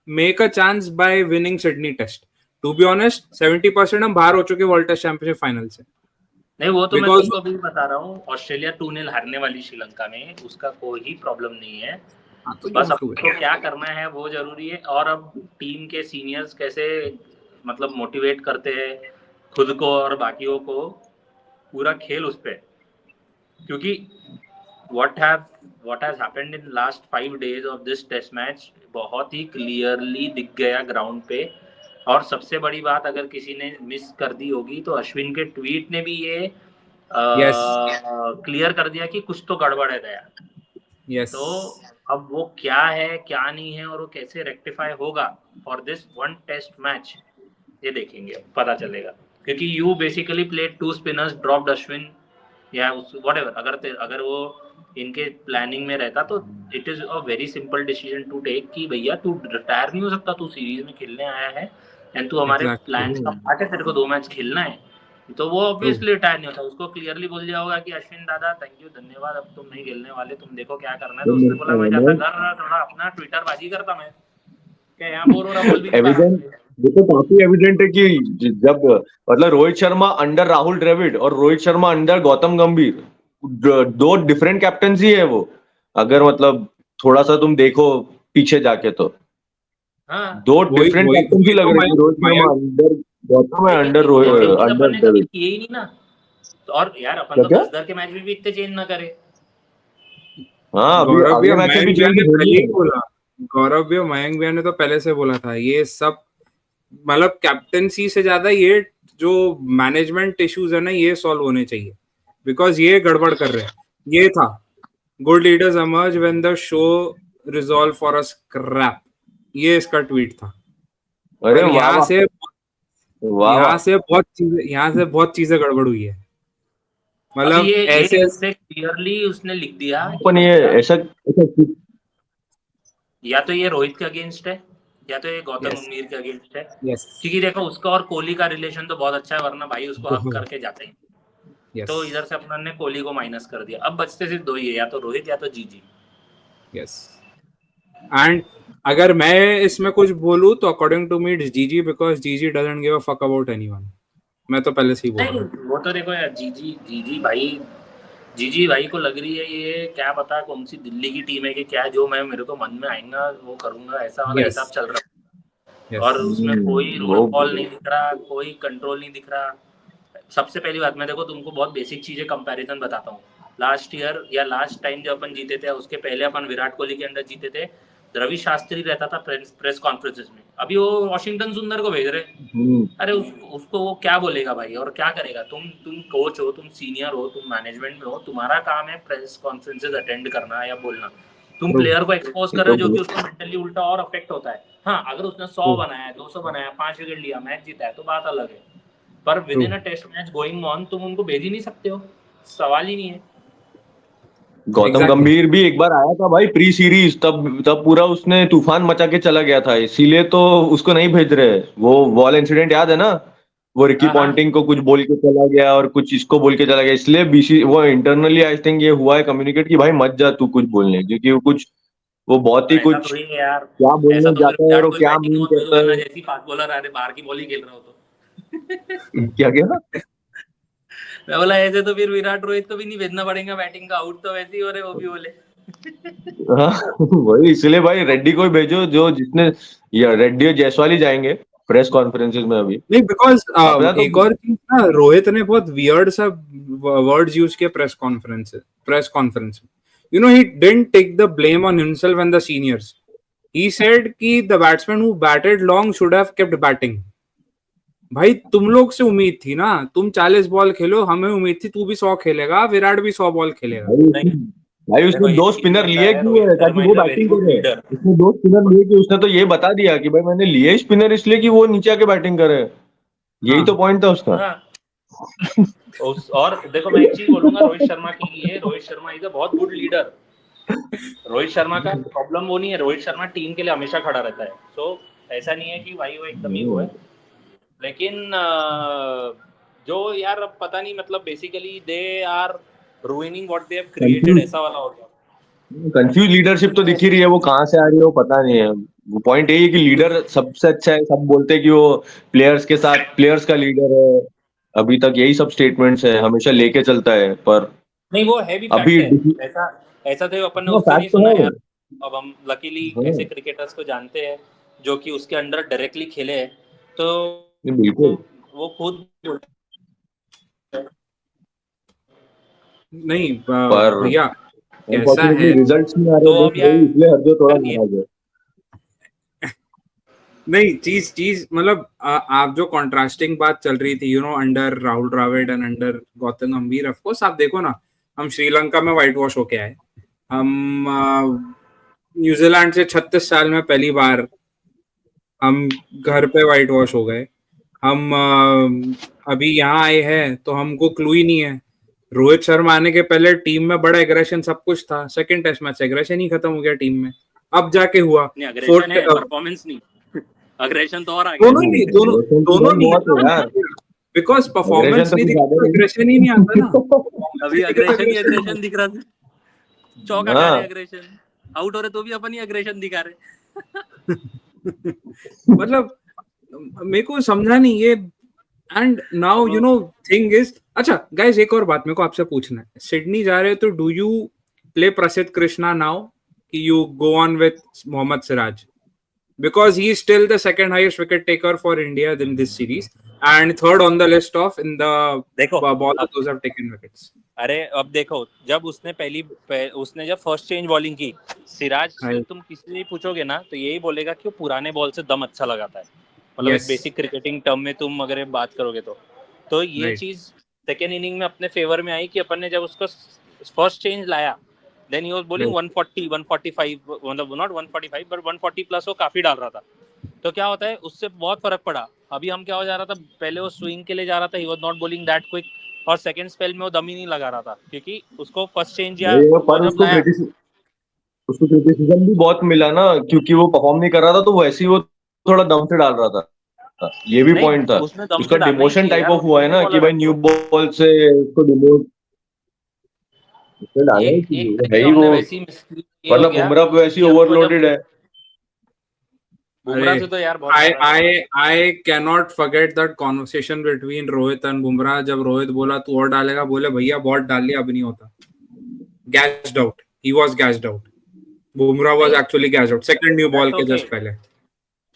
make a chance by winning Sydney test. To be honest 70% हम बाहर हो चुके वर्ल्ड टेस्ट चैंपियनशिप फाइनल से। नहीं वो तो मैं तुमको अभी बता रहा हूँ, ऑस्ट्रेलिया 2-0 हारने वाली श्रीलंका में, उसका कोई प्रॉब्लम नहीं है। तो बस आपको क्या करना है वो जरूरी है। और अब टीम के सीनियर्स कैसे मतलब मोटिवेट करते हैं खुद को और बाकियों को, पूरा खेल उस पे, क्योंकि what has happened in last 5 days of this test match बहुत ही क्लियरली दिख गया ग्राउंड पे। और सबसे बड़ी बात, अगर किसी ने मिस कर दी होगी तो अश्विन के ट्वीट ने भी ये क्लियर कर दिया कि कुछ तो गड़बड़ है दया। तो अब वो क्या है क्या नहीं है और वो कैसे रेक्टिफाई होगा फॉर दिस 1 टेस्ट मैच, ये देखेंगे, पता चलेगा। क्योंकि you basically played 2 spinners, dropped Ashwin या व्हाटएवर, अगर वो इनके प्लानिंग में रहता तो it is a very simple decision to take कि भैया तू रिटायर नहीं हो सकता, तू सीरीज में खेलने आया है एंड तू हमारे Exactly. प्लान्स का पार्ट है, तेरे को 2 मैच खेलना है, तो वो ऑब्वियसली रिटायर नहीं होता। उसको क्लियरली बोल दिया होगा कि अश्विन दादा थैंक यू, धन्यवाद, अब तुम नहीं खेलने वाले, तुम देखो क्या करना है। तो उसने बोला मैं जाता घर थोड़ा अपना ट्विटर बाजी करता, मैं क्या यहाँ बोर हो रहा, बोल भी नहीं पा एविडेंट, रहा। देखो काफी एविडेंट है कि जब मतलब रोहित शर्मा अंडर राहुल द्रविड़ और रोहित शर्मा अंडर गौतम गंभीर, दो डिफरेंट कैप्टनसी है वो। अगर मतलब थोड़ा सा तुम देखो पीछे जाके तो हाँ, दो वही डिफरेंट वही कैप्टनसी वही लग तो रही है, रोहित शर्मा मयंक अंडर गौतम है, लेकिन अंडर इतने चेंज अपन अंडर ने कभी द्रविड़। किए ही नहीं ना। तो और यार अपन क्या तो क्या? 10 के मैच में भी इतने चेंज ना करे। हाँ, अभी गौरव भैया अगले मैच में भी मयंक भैया चेंज ने होनी पहले ही है। बोला, गौरव भैया मयंक भैया ने तो पहले से बोला था ये सब, मतलब कैप्टनसी से ज्यादा ये जो मैनेजमेंट इश्यूज है ना ये सॉल्व होने चाहिए, बिकॉज ये गड़बड़ कर रहे हैं। ये था good leaders emerge when the show resolve for a scrap, ये इसका ट्वीट था। अरे और वाह वाह वाह वाह। यहाँ से बहुत चीजें गड़बड़ हुई है, अभी मतलब ये ऐसे इससे क्लियरली उसने लिख दिया कि अपन ये भैया ऐसा ऐसा या तो ये रोहित के अगेंस्ट है या तो ये गौतम यस गंभीर के अगेंस्ट है। यस क्योंकि देखो उसका और कोहली का रिलेशन तो बहुत अच्छा है, वरना भाई उसको हक बहुत करके जाते हैं। यस तो इधर से अपन ने कोहली को माइनस कर दिया। अब बचते सिर्फ 2 ही है, या तो रोहित या तो जीजी। यस एंड अगर मैं इसमें कुछ बोलूं तो अकॉर्डिंग टू मी इट्स जीजी, बिकॉज जीजी doesn't give a fuck about anyone. मैं तो पहले से ही बोल रहा नहीं, हूँ। वो तो देखो यार, जीजी भाई को लग रही है ये क्या पता कौन सी दिल्ली की टीम है कि क्या, जो मैं मेरे को मन में आएगा वो करूंगा, ऐसा वाला यस हिसाब चल रहा है। यस और उसमें कोई वो रोल बॉल नहीं दिख रहा, कोई कंट्रोल नहीं दिख रहा। सबसे पहली बात, मैं देखो तुमको बहुत बेसिक चीजें कंपैरिजन बताता हूँ। लास्ट ईयर या लास्ट टाइम जब अपन जीते थे, उसके पहले अपन विराट कोहली के अंडर जीते थे, रवि शास्त्री रहता था प्रेस कॉन्फ्रेंसेस में। अभी वो वॉशिंगटन सुंदर को भेज रहे। अरे उसको वो क्या बोलेगा भाई, और क्या करेगा? तुम कोच हो, तुम सीनियर हो, तुम मैनेजमेंट में हो, तुम्हारा काम है प्रेस कॉन्फ्रेंसेस अटेंड करना या बोलना। तुम ट्रू प्लेयर को एक्सपोज कर रहे तो हो, जो कि उसको मेंटली उल्टा और अफेक्ट होता है। हाँ, अगर उसने 100 बनाया, 200 बनाया, 5 विकेट लिया, मैच जीता है, तो बात अलग है। पर with true in a test match going on तुम उनको भेज ही नहीं सकते हो, सवाल ही नहीं है। गौतम एग्जैक्टली गंभीर भी एक बार आया था भाई प्री सीरीज, तब तब पूरा उसने तूफान मचा के चला गया था, इसीलिए तो उसको नहीं भेज रहे। वो वॉल इंसिडेंट याद है ना, वो रिकी हाँ हाँ, पॉन्टिंग को कुछ बोल के चला गया और कुछ इसको बोल के चला गया, इसलिए बीसी वो इंटरनली आई थिंक ये हुआ है कम्युनिकेट कि भाई मत जा तू कुछ बोलने, क्योंकि वो कुछ वो बहुत पर ही ऐसा कुछ थोड़ी है यार। क्या ऐसा बोलने तो फिर जाता है और विराट वो कोहली क्या बैटिंग मीन में करता वरना है। जैसी फास्ट बॉलर आ रहे, बाहर की बॉल ही खेल रहा हो तो क्या क्या? मैं बोला ऐसे तो फिर विराट रोहित को भी नहीं भेजना पड़ेगा बैटिंग का, आउट तो वैसे ही हो रहे, वो भी बोले। हाँ वही, इसलिए भाई रेड्डी को ही भेजो, जो जितने या रेड्डी और जायसवाल ही जाएंगे प्रेस कॉन्फ्रेंसेस में अभी। नहीं, बिकॉज अपना तो एक और चीज ना, रोहित ने बहुत वियर्ड सा वर्ड्स यूज किए press conference. You know he didn't take the blame on himself and the seniors. He said कि the batsman who batted long should have kept batting. भाई तुम लोग से उम्मीद थी ना, तुम 40 बॉल खेलो, हमें उम्मीद थी तू भी 100 खेलेगा, विराट भी 100 बॉल खेलेगा। भाई नहीं, भाई उसने देखो एक दो चीज स्पिनर ऐसा लिए है, क्यों रोहित है? ताकि शर्मा वो is a very batting good करे। लीडर। उसने दो स्पिनर लिए कि उसने तो ये बता दिया कि भाई मैंने लिए स्पिनर इसलिए कि वो नीचे आके बैटिंग करे, यही तो हाँ पॉइंट था उसका। हाँ, और देखो मैं एक चीज बोलूंगा रोहित शर्मा के लिए, रोहित शर्मा इज अ बहुत गुड लीडर। रोहित शर्मा का प्रॉब्लम वो नहीं है, रोहित शर्मा टीम के लिए हमेशा खड़ा रहता है। सो ऐसा नहीं है कि भाई वो एकदम ही वो है। लेकिन जो यार अब पता नहीं, मतलब basically they are ruining what they have created, confuse ऐसा वाला हो गया। कंफ्यूज लीडरशिप तो दिख ही रही है, वो कहाँ से आ रही है वो पता नहीं है। वो पॉइंट यही है कि लीडर सबसे अच्छा है, सब बोलते हैं कि वो प्लेयर्स के साथ प्लेयर्स का लीडर है। अभी तक यही सब स्टेटमेंट्स है, हमेशा लेके चलता है, पर नहीं, वो है भी अभी फैक्ट है। ऐसा ऐसा तो अपन ने उससे फैक्ट नहीं तो सुना है। यार। अब हम लकीली हाँ, ऐसे क्रिकेटर्स को जानते हैं जो कि उसके अंडर डायरेक्टली खेले हैं, तो ये बिल्कुल। वो खुद बोलते हैं। नहीं पर भैया कैसा अनफॉर्चुनेटली है, रिजल्ट्स नहीं आ रहे, तो बस अब वही, इसलिए हर जो थोड़ा यार ये नाराज है। नहीं चीज चीज मतलब आप जो कॉन्ट्रास्टिंग बात चल रही थी, under Rahul Dravid and under Gautam Gambhir, of course आप देखो ना, हम श्रीलंका में व्हाइट वॉश होके आए, हम न्यूजीलैंड से 36 साल में पहली बार हम घर पे व्हाइट वॉश हो गए, हम अभी यहाँ आए हैं तो हमको क्लू ही नहीं है रोहित शर्मा आने के पहले टीम में बड़ा एग्रेशन सब कुछ था, सेकंड टेस्ट मैच एग्रेशन ही खत्म हो गया टीम में, अब जाके हुआ नहीं अग्रेशन है, परफॉर्मेंस नहीं। अग्रेशन तो और आ दोनों गया। नहीं, Aggression तो दोनों भाई नहीं बहुत है यार। बिकॉज परफॉर्मेंस Aggression तो नहीं कुछ दिख ज्यादा तो नहीं। एग्रेशन ही नहीं आता ना। अभी अग्रेशन ही अग्रेशन दिख रहा था, चौक हटा हाँ रहे अग्रेशन, आउट हो रहे तो भी अपन ही अग्रेशन दिखा रहे। मतलब मेरे को समझा नहीं ये। And now you know thing is, अच्छा गाइस एक और बात मेरे को आपसे पूछना है, सिडनी जा रहे हो तो do you play Prasidh Krishna now कि you go on with Mohammed Siraj, because he is still the second highest wicket taker for India in this series and third on the list of in the देखो bowlers those have taken wickets. अरे अब देखो, जब उसने उसने जब फर्स्ट चेंज बॉलिंग की, सिराज से तुम किसी से पूछोगे ना तो यही बोलेगा कि वो पुराने बॉल से दम अच्छा लगाता है, मतलब Yes. एक बेसिक क्रिकेटिंग टर्म में तुम अगर बात करोगे तो ये Right. चीज सेकेंड इनिंग में अपने फेवर में आई कि अपन ने जब उसको फर्स्ट चेंज लाया, देन ही वाज बॉलिंग 140 145, मतलब नॉट 145 बट 140 प्लस वो काफी डाल रहा था। तो क्या होता है उससे बहुत फर्क पड़ा। अभी हम क्या हो जा रहा था, पहले वो स्विंग के लिए जा रहा था, he was not bowling that quick, और सेकंड स्पेल में वो दम ही नहीं लगा रहा था क्योंकि उसको फर्स्ट चेंज या वो पर जब लाया उसको क्रिटिसिज्म भी बहुत मिला ना, क्योंकि वो परफॉर्म नहीं कर रहा था, तो वैसे ही वो थोड़ा दम से डाल रहा था। ये भी नहीं, पॉइंट था। उसने दम उसका से डालना ही डिमोशन चाहिए टाइप यार, ऑफ वो हुआ है स्पिन ना कि बॉलर भाई है। न्यू बॉल से उसको डिमोट उसने डालना ही एक चाहिए, है ट्रिक ही हमने वो। वैसी मिस की, ये हो वरना गया बुमराह वैसे ही कि हमको जब ओवरलोडेड है। बुमराह से तो यार बहुत ज्यादा I cannot forget that conversation between Rohit and Bumrah, जब रोहित बोला तू और डालेगा, बोले भैया बहुत डाल लिया अब नहीं होता, gassed out, he was gassed out, Bumrah was actually gassed out second new ball के जस्ट पहले।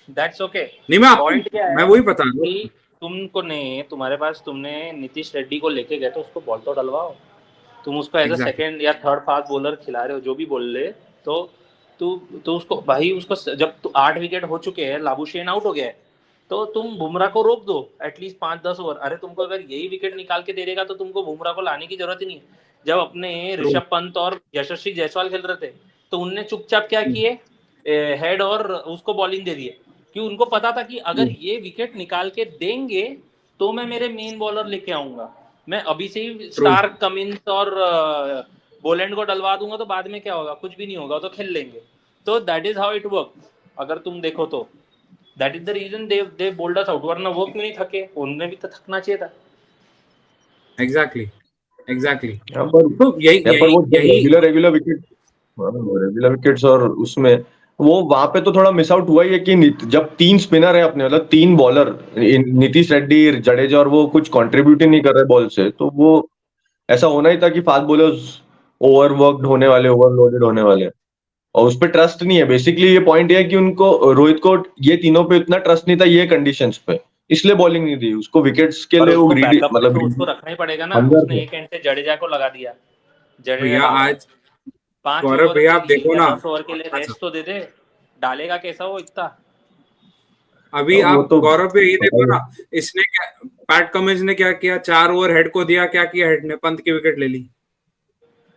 That's okay. नहीं मैं आपको, पॉइंट क्या मैं है वही बता रहा हूँ कि तुम्हारे पास तुमने नीतीश रेड्डी को लेके गए तो उसको बॉल तो डलवाओ। तुम उसको एज अ Exactly. सेकंड या थर्ड फास्ट बॉलर खिला रहे हो, जो भी बोल ले, तो तू उसको भाई, उसको जब 8 विकेट हो चुके हैं, लाबुशेन आउट हो गया है, तो तुम बुमराह को रोक दो एटलीस्ट 5-10 ओवर। अरे तुमको अगर यही विकेट निकाल के दे देगा तो तुमको बुमराह को लाने की जरूरत ही नहीं है। जब अपने ऋषभ पंत और यशस्वी जायसवाल खेल रहे थे तो उनने चुपचाप क्या किए, हेड और उसको बॉलिंग दे दिए, कि उनको पता था कि अगर ये विकेट निकाल के देंगे तो मैं मेरे मेन बॉलर लेके आऊंगा, मैं अभी से ही स्टार्क, कमिंस और बोलैंड को डलवा दूंगा, तो बाद में क्या होगा, कुछ भी नहीं होगा, तो खेल लेंगे। तो that is how it work. अगर तुम देखो तो that is the reason they bowled us out, वरना वो क्यों नहीं थके, उन्हें भी तो थकना चाहिए था। एग्जैक्टली यहाँ पर तो वो यही रेगुलर विकेट्स और उसमें वो वहां पे तो थोड़ा मिस आउट हुआ ही है कि जब 3 स्पिनर है अपने, मतलब 3 बॉलर, नीतीश रेड्डी, जडेजा, और वो कुछ कंट्रीब्यूट ही नहीं कर रहे बॉल से, तो वो ऐसा होना ही था कि फास्ट बॉलर्स ओवरवर्कड होने वाले, ओवरलोडेड होने वाले, और उस पर ट्रस्ट नहीं है। बेसिकली ये पॉइंट है कि उनको, रोहित को ये तीनों पे इतना ट्रस्ट नहीं था ये कंडीशंस पे, इसलिए बॉलिंग नहीं दी उसको विकेट्स के पर लिए। वो उसको ग्रीडी, बैकअप में मतलब तो उसको रखना ही पड़ेगा ना, हंगर उसने थे। एक एंड से जडेजा को लगा दिया, जडेजा भैया डाल रहा है आज 5 गौरव ओवर भैया के आप लिए देखो या ना, 10 ओवर के लिए, अच्छा रेस्ट तो दे दे, डालेगा कैसा वो इतना। अभी वो आप तो गौरव भैया ये पता देखो ही ना, इसने क्या, पैट कमिंस ने क्या किया, 4 ओवर हेड को दिया, क्या किया हेड ने, पंत की विकेट ले ली।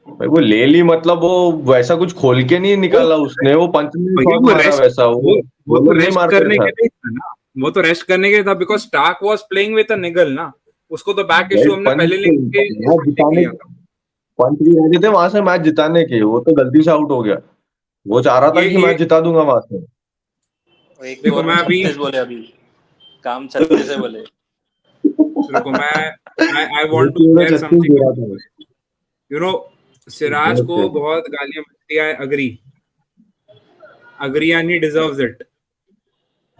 भाई, वो ले ली, मतलब वो वैसा कुछ खोल के नहीं वो निकाला उसने, वो पंच में भैया शॉट वो मारा रेस्ट, वैसा, वो वो वो तो बॉलर नहीं रेस्ट मारते करने था। के लिए था ना, वो तो रेस्ट करने के लिए था, because Starc was playing with a niggle ना, उसको तो बैक भाई इशू हमने पंच पहले लिंक के मैच जिताने, लिया था। पंच भी रह थे वहां से मैच जिताने के, वो तो गलती से आउट हो गया। वो चाह रहा था कि ये मैच जिता दूंगा वहां से। एक दो देखो ओवर में मैं अभी 36 बोले, अभी काम 36 है बोले। रुको मैं आई वांट टू 36 में क्लियर 36 समथिंग, दे रहा था। यू नो सिराज बहुत को तेज। बहुत गालियां मिलती है, agree and he deserves it.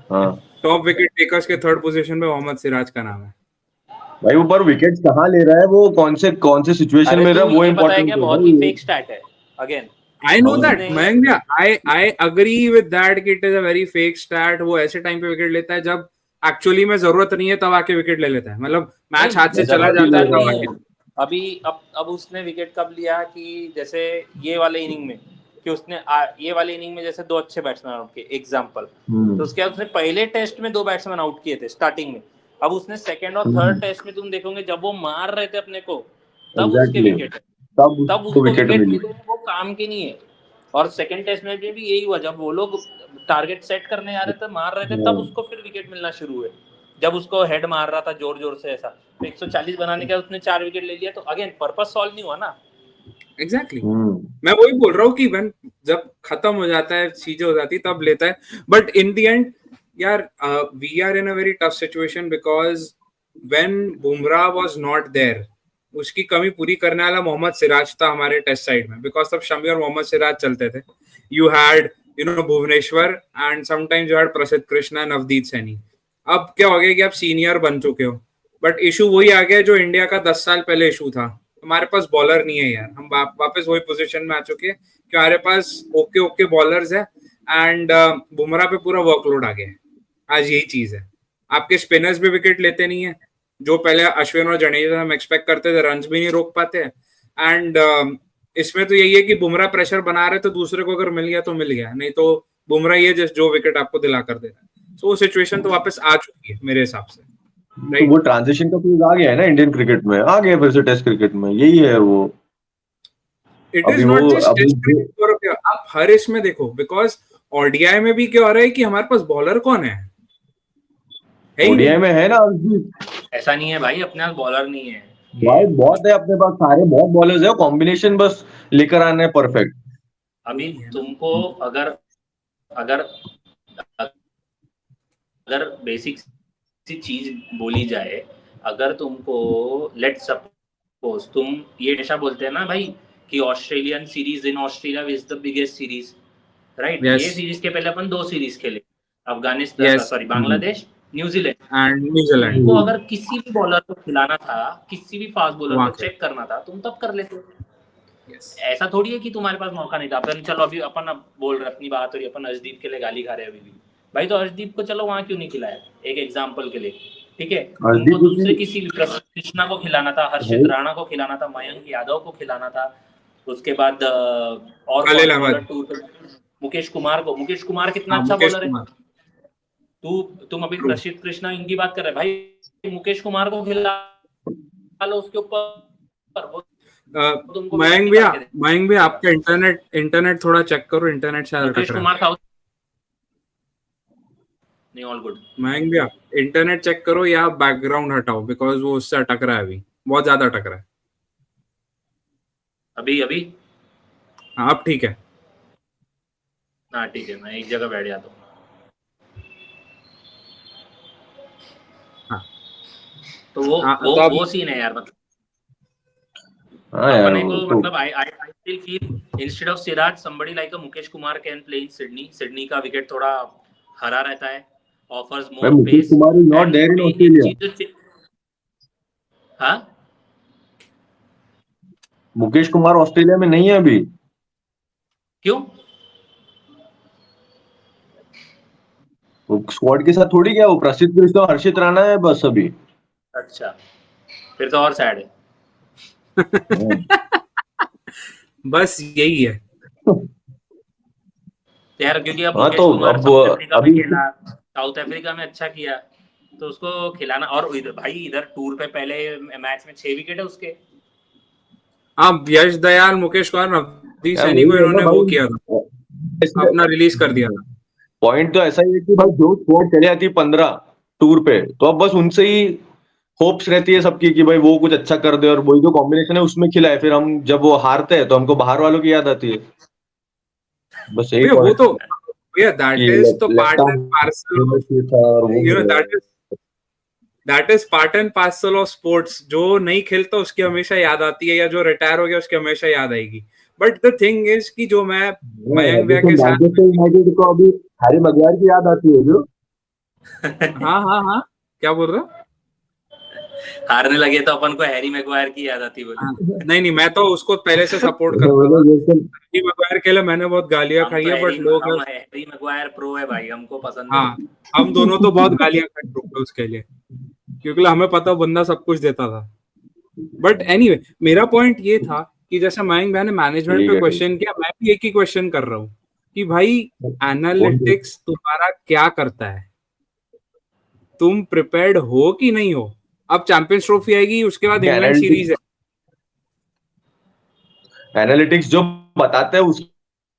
हाँ टॉप विकेट टेकर्स के थर्ड पोजीशन पे मोहम्मद सिराज का नाम है। भाई, वो पर विकेट्स कहाँ ले रहा है, वो कौन से सिचुएशन अरे में रहा तू है, वो ये पता है इम्पोर्टेंट क्या, है बहुत ही भाई। फेक स्टैट है अगेन। आई नो दैट उसने मयंक भैया, आई अग्री विद दैट कि it is a very fake stat. वो ऐसे टाइम पे विकेट लेता है जब एक्चुअली में जरूरत नहीं है, तब आके विकेट ले लेता है, मतलब मैच हाथ से चला जरूरत की जाता है बात तब नहीं है। आके। अभी अब उसने विकेट कब लिया कि जैसे ये वाले इनिंग में, कि उसने ये वाले इनिंग में जैसे 2 अच्छे बैट्समैन आउट किए एग्जांपल, तो उसके बाद उसने पहले टेस्ट में 2 बैट्समैन आउट किए थे स्टार्टिंग में। अब उसने सेकंड और थर्ड टेस्ट में तुम देखोगे जब वो मार रहे थे अपने को, तब उसके एग्जैक्टली, विकेट है, तब तब उसको उसको विकेट विकेट मिली। मिले, वो काम की नहीं है। और सेकंड टेस्ट में भी यही हुआ, जब वो लोग टारगेट सेट करने जा रहे थे, मार रहे थे, तब हाँ। उसको फिर विकेट मिलना शुरू हुए। जब उसको हेड मार रहा था जोर जोर से ऐसा, तो 140 बनाने के बाद उसने 4 विकेट ले लिया, तो अगेन पर्पस सॉल्व नहीं हुआ ना। एग्जैक्टली मैं वही बोल रहा हूँ कि जब खत्म हो जाता है, चीजें हो जाती तब लेता है, बट इन द एंड यार we are in a very tough situation because when Bumrah was not there, उसकी कमी पूरी करने वाला मोहम्मद सिराज था हमारे टेस्ट साइड में, बिकॉज तब शमी और मोहम्मद सिराज चलते थे. You had Bhuvneshwar and sometimes you had Prasidh Krishna, Navdeep Saini. अब क्या हो गया कि आप सीनियर बन चुके हो, बट इशू वही आ गया जो इंडिया का 10 साल पहले इशू था. हमारे पास बॉलर नहीं है यार. हम वापस वही पोजीशन में आ चुके हैं कि हमारे पास ओके बॉलर्स है एंड बुमराह पे पूरा वर्कलोड आ गया है. आज यही चीज है. आपके स्पिनर्स भी विकेट लेते नहीं है, जो पहले अश्विन और जडेजा हम एक्सपेक्ट करते थे, रन्स भी नहीं रोक पाते. एंड इसमें तो यही है कि बुमराह प्रेशर बना रहे, तो दूसरे को अगर मिल गया तो मिल गया, नहीं तो बुमराह ये जो विकेट आपको दिला कर दे रहा है. तो वो सिचुएशन तो वापस आ चुकी है मेरे हिसाब से. तो वो ट्रांजिशन का फेज आ गया है ना इंडियन क्रिकेट में, आ गया फिर से टेस्ट क्रिकेट में, यही है वो. It is not just test cricket, आप हर इसमें देखो, बिकॉज ओडीआई में भी क्या हो रहा है कि हमारे पास बॉलर कौन है ओडीआई में है ना अर्शदीप. ऐसा नहीं है भाई अपने पास बॉलर नहीं है भाई बहुत है अपने पास, सारे बहुत बॉलर्स है, कॉम्बिनेशन बस लेकर आना है परफेक्ट. अभी तुमको अगर अगर अगर बेसिक सी चीज बोली जाए, अगर तुमको लेट सपोज तुम ये हमेशा बोलते हैं ना भाई कि Australian series in Australia is the biggest series, right? ये सीरीज के पहले अपन 2 सीरीज खेले, Afghanistan sorry Bangladesh, New Zealand and New Zealand. तुमको अगर किसी भी बॉलर को खिलाना था, किसी भी फास्ट बॉलर को चेक करना था, तुम तब कर लेते. ऐसा थोड़ी है कि तुम्हारे पास मौका नहीं था. अपन चलो अभी अपन बोल रहे अपनी बात हो रही, अपन अर्शदीप के लिए गाली खा रहे हैं अभी भी भाई, तो अर्शदीप को चलो वहां क्यों नहीं खिलाया, एक एग्जांपल के लिए, ठीक है? तुमको दूसरे किसी कृष्णा को खिलाना था, हर्षित राणा को खिलाना था, मयंक यादव को खिलाना था, उसके बाद और मुकेश कुमार कितना अच्छा बॉलर है. तुम अभी हर्षित कृष्णा इनकी बात कर रहे भाई, मुकेश कुमार को खिला लो उसके ऊपर. मयंक भैया आपका इंटरनेट थोड़ा चेक करो, इंटरनेट शायद अटक रहा है. नहीं, ऑल गुड. मयंक भैया इंटरनेट चेक करो या बैकग्राउंड हटाओ, बिकॉज वो उससे अटक रहा है, अभी बहुत ज्यादा अटक रहा है. अभी हाँ अब ठीक है. हाँ ठीक है, मैं एक जगह बैठ जाता हूँ. हाँ तो वो सीन है यार. मतलब यार, अपने को मतलब I still feel instead of Siraj somebody like a Mukesh Kumar can play in Sydney का विकेट थोड़ा हरा रहता है, offers more pace. Mukesh Kumar is not there in Australia. हाँ, मुकेश कुमार ऑस्ट्रेलिया में नहीं है अभी. क्यों? वो स्क्वाड के साथ थोड़ी गया, वो प्रसिद्ध कृष्णा हर्षित राणा है बस अभी. अच्छा, फिर तो और सैड है. बस यही है यार, क्योंकि अब हाँ, मुकेश तो कुमार अब साउथ अफ्रीका में अभी खेला, साउथ अफ्रीका में अच्छा किया, तो उसको खिलाना. और इधर टूर पे पहले मैच में 6 विकेट है उसके. हाँ, यश दयाल, मुकेश कुमार, नवदीप सैनी को इन्होंने वो किया था, अपना रिलीज कर दिया था. पॉइंट तो ऐसा ही है कि भाई जो स्क्वाड चले आती है 15 टूर पे, तो अब बस उनसे ही होप्स रहती है सबकी कि भाई वो कुछ अच्छा कर दे, और वही जो कॉम्बिनेशन है उसमें खिलाए. फिर हम जब वो हारते हैं तो हमको बाहर वालों की याद आती है. बस यही वो तो भैया दैट इज तो part and parcel, that is part and parcel of sports. जो नहीं खेलता उसकी हमेशा याद आती है, या जो रिटायर हो गया उसकी हमेशा याद आएगी. बट द थिंग इज कि जो मैं मयंक भैया के साथ यूनाइटेड को अभी हैरी मैग्वायर की याद आती है जो. हाँ क्या बोल रहा? हारने लगे तो अपन को हैरी मैग्वायर की याद आती बोली. नहीं, मैं तो उसको पहले से सपोर्ट करता था. हैरी मैग्वायर के लिए मैंने बहुत गालियां खाई है, बट लोग हैरी मैग्वायर प्रो है भाई, हमको पसंद है. हाँ, हम दोनों तो बहुत गालियां खाई उसके लिए, क्योंकि हमें पता बंदा सब कुछ देता था. बट एनीवे, मेरा पॉइंट ये था कि जैसे मयंक भाई ने मैनेजमेंट पे क्वेश्चन किया, मैं भी एक ही क्वेश्चन कर रहा हूँ कि भाई एनालिटिक्स तुम्हारा क्या करता है? तुम प्रिपेयर्ड हो कि नहीं हो? अब चैंपियंस ट्रॉफी आएगी, उसके बाद इंग्लैंड सीरीज है. एनालिटिक्स जो बताते हैं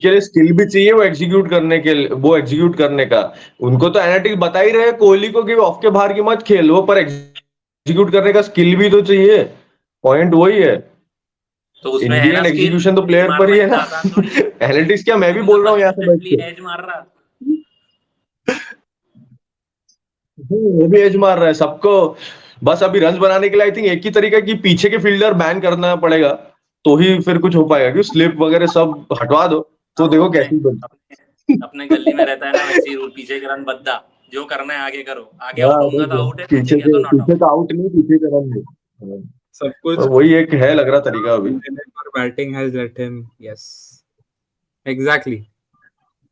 के लिए स्किल भी चाहिए वो एग्जीक्यूट करने का। उनको तो एनालिटिक्स बता ही रहे कोहली को कि ऑफ के बाहर की मत खेल, वो पर एग्जीक्यूट करने का स्किल भी तो चाहिए। पॉइंट वही है, तो उसमें इन है दी ना एंड स्किल, एग्जीक्यूशन तो प्लेयर पर मारना ही है इतना ना। आसान थोड़ी है। एनालिटिक्स क्या, मैं वो भी भी तो बोल रहा हूँ यहाँ से बैठ कंसिस्टेंटली के। एज मार रहा। वो भी एज मार रहा है सबको। बस अभी रन बनाने के लिए आई थिंक एक ही तरीका कि पीछे के फील्डर बैन करना पड़ेगा, तो ही फिर कुछ हो पाएगा। कि स्लिप वगैरह सब हटवा दो तो हाँ, वो देखो अपने कैसी बन। अपने अपने गली में रहता है ना वैसे ही रूल, पीछे का रन बद्दा, जो करना है आगे करो, आगे आउट हाँ होऊंगा तो आउट है, पीछे पीछे गया तो के नॉट पीछे आउट। का आउट नहीं, पीछे का रन नहीं। हाँ, सब कुछ तो वही एक है लग रहा तरीका अभी। Batting has let him, yes exactly.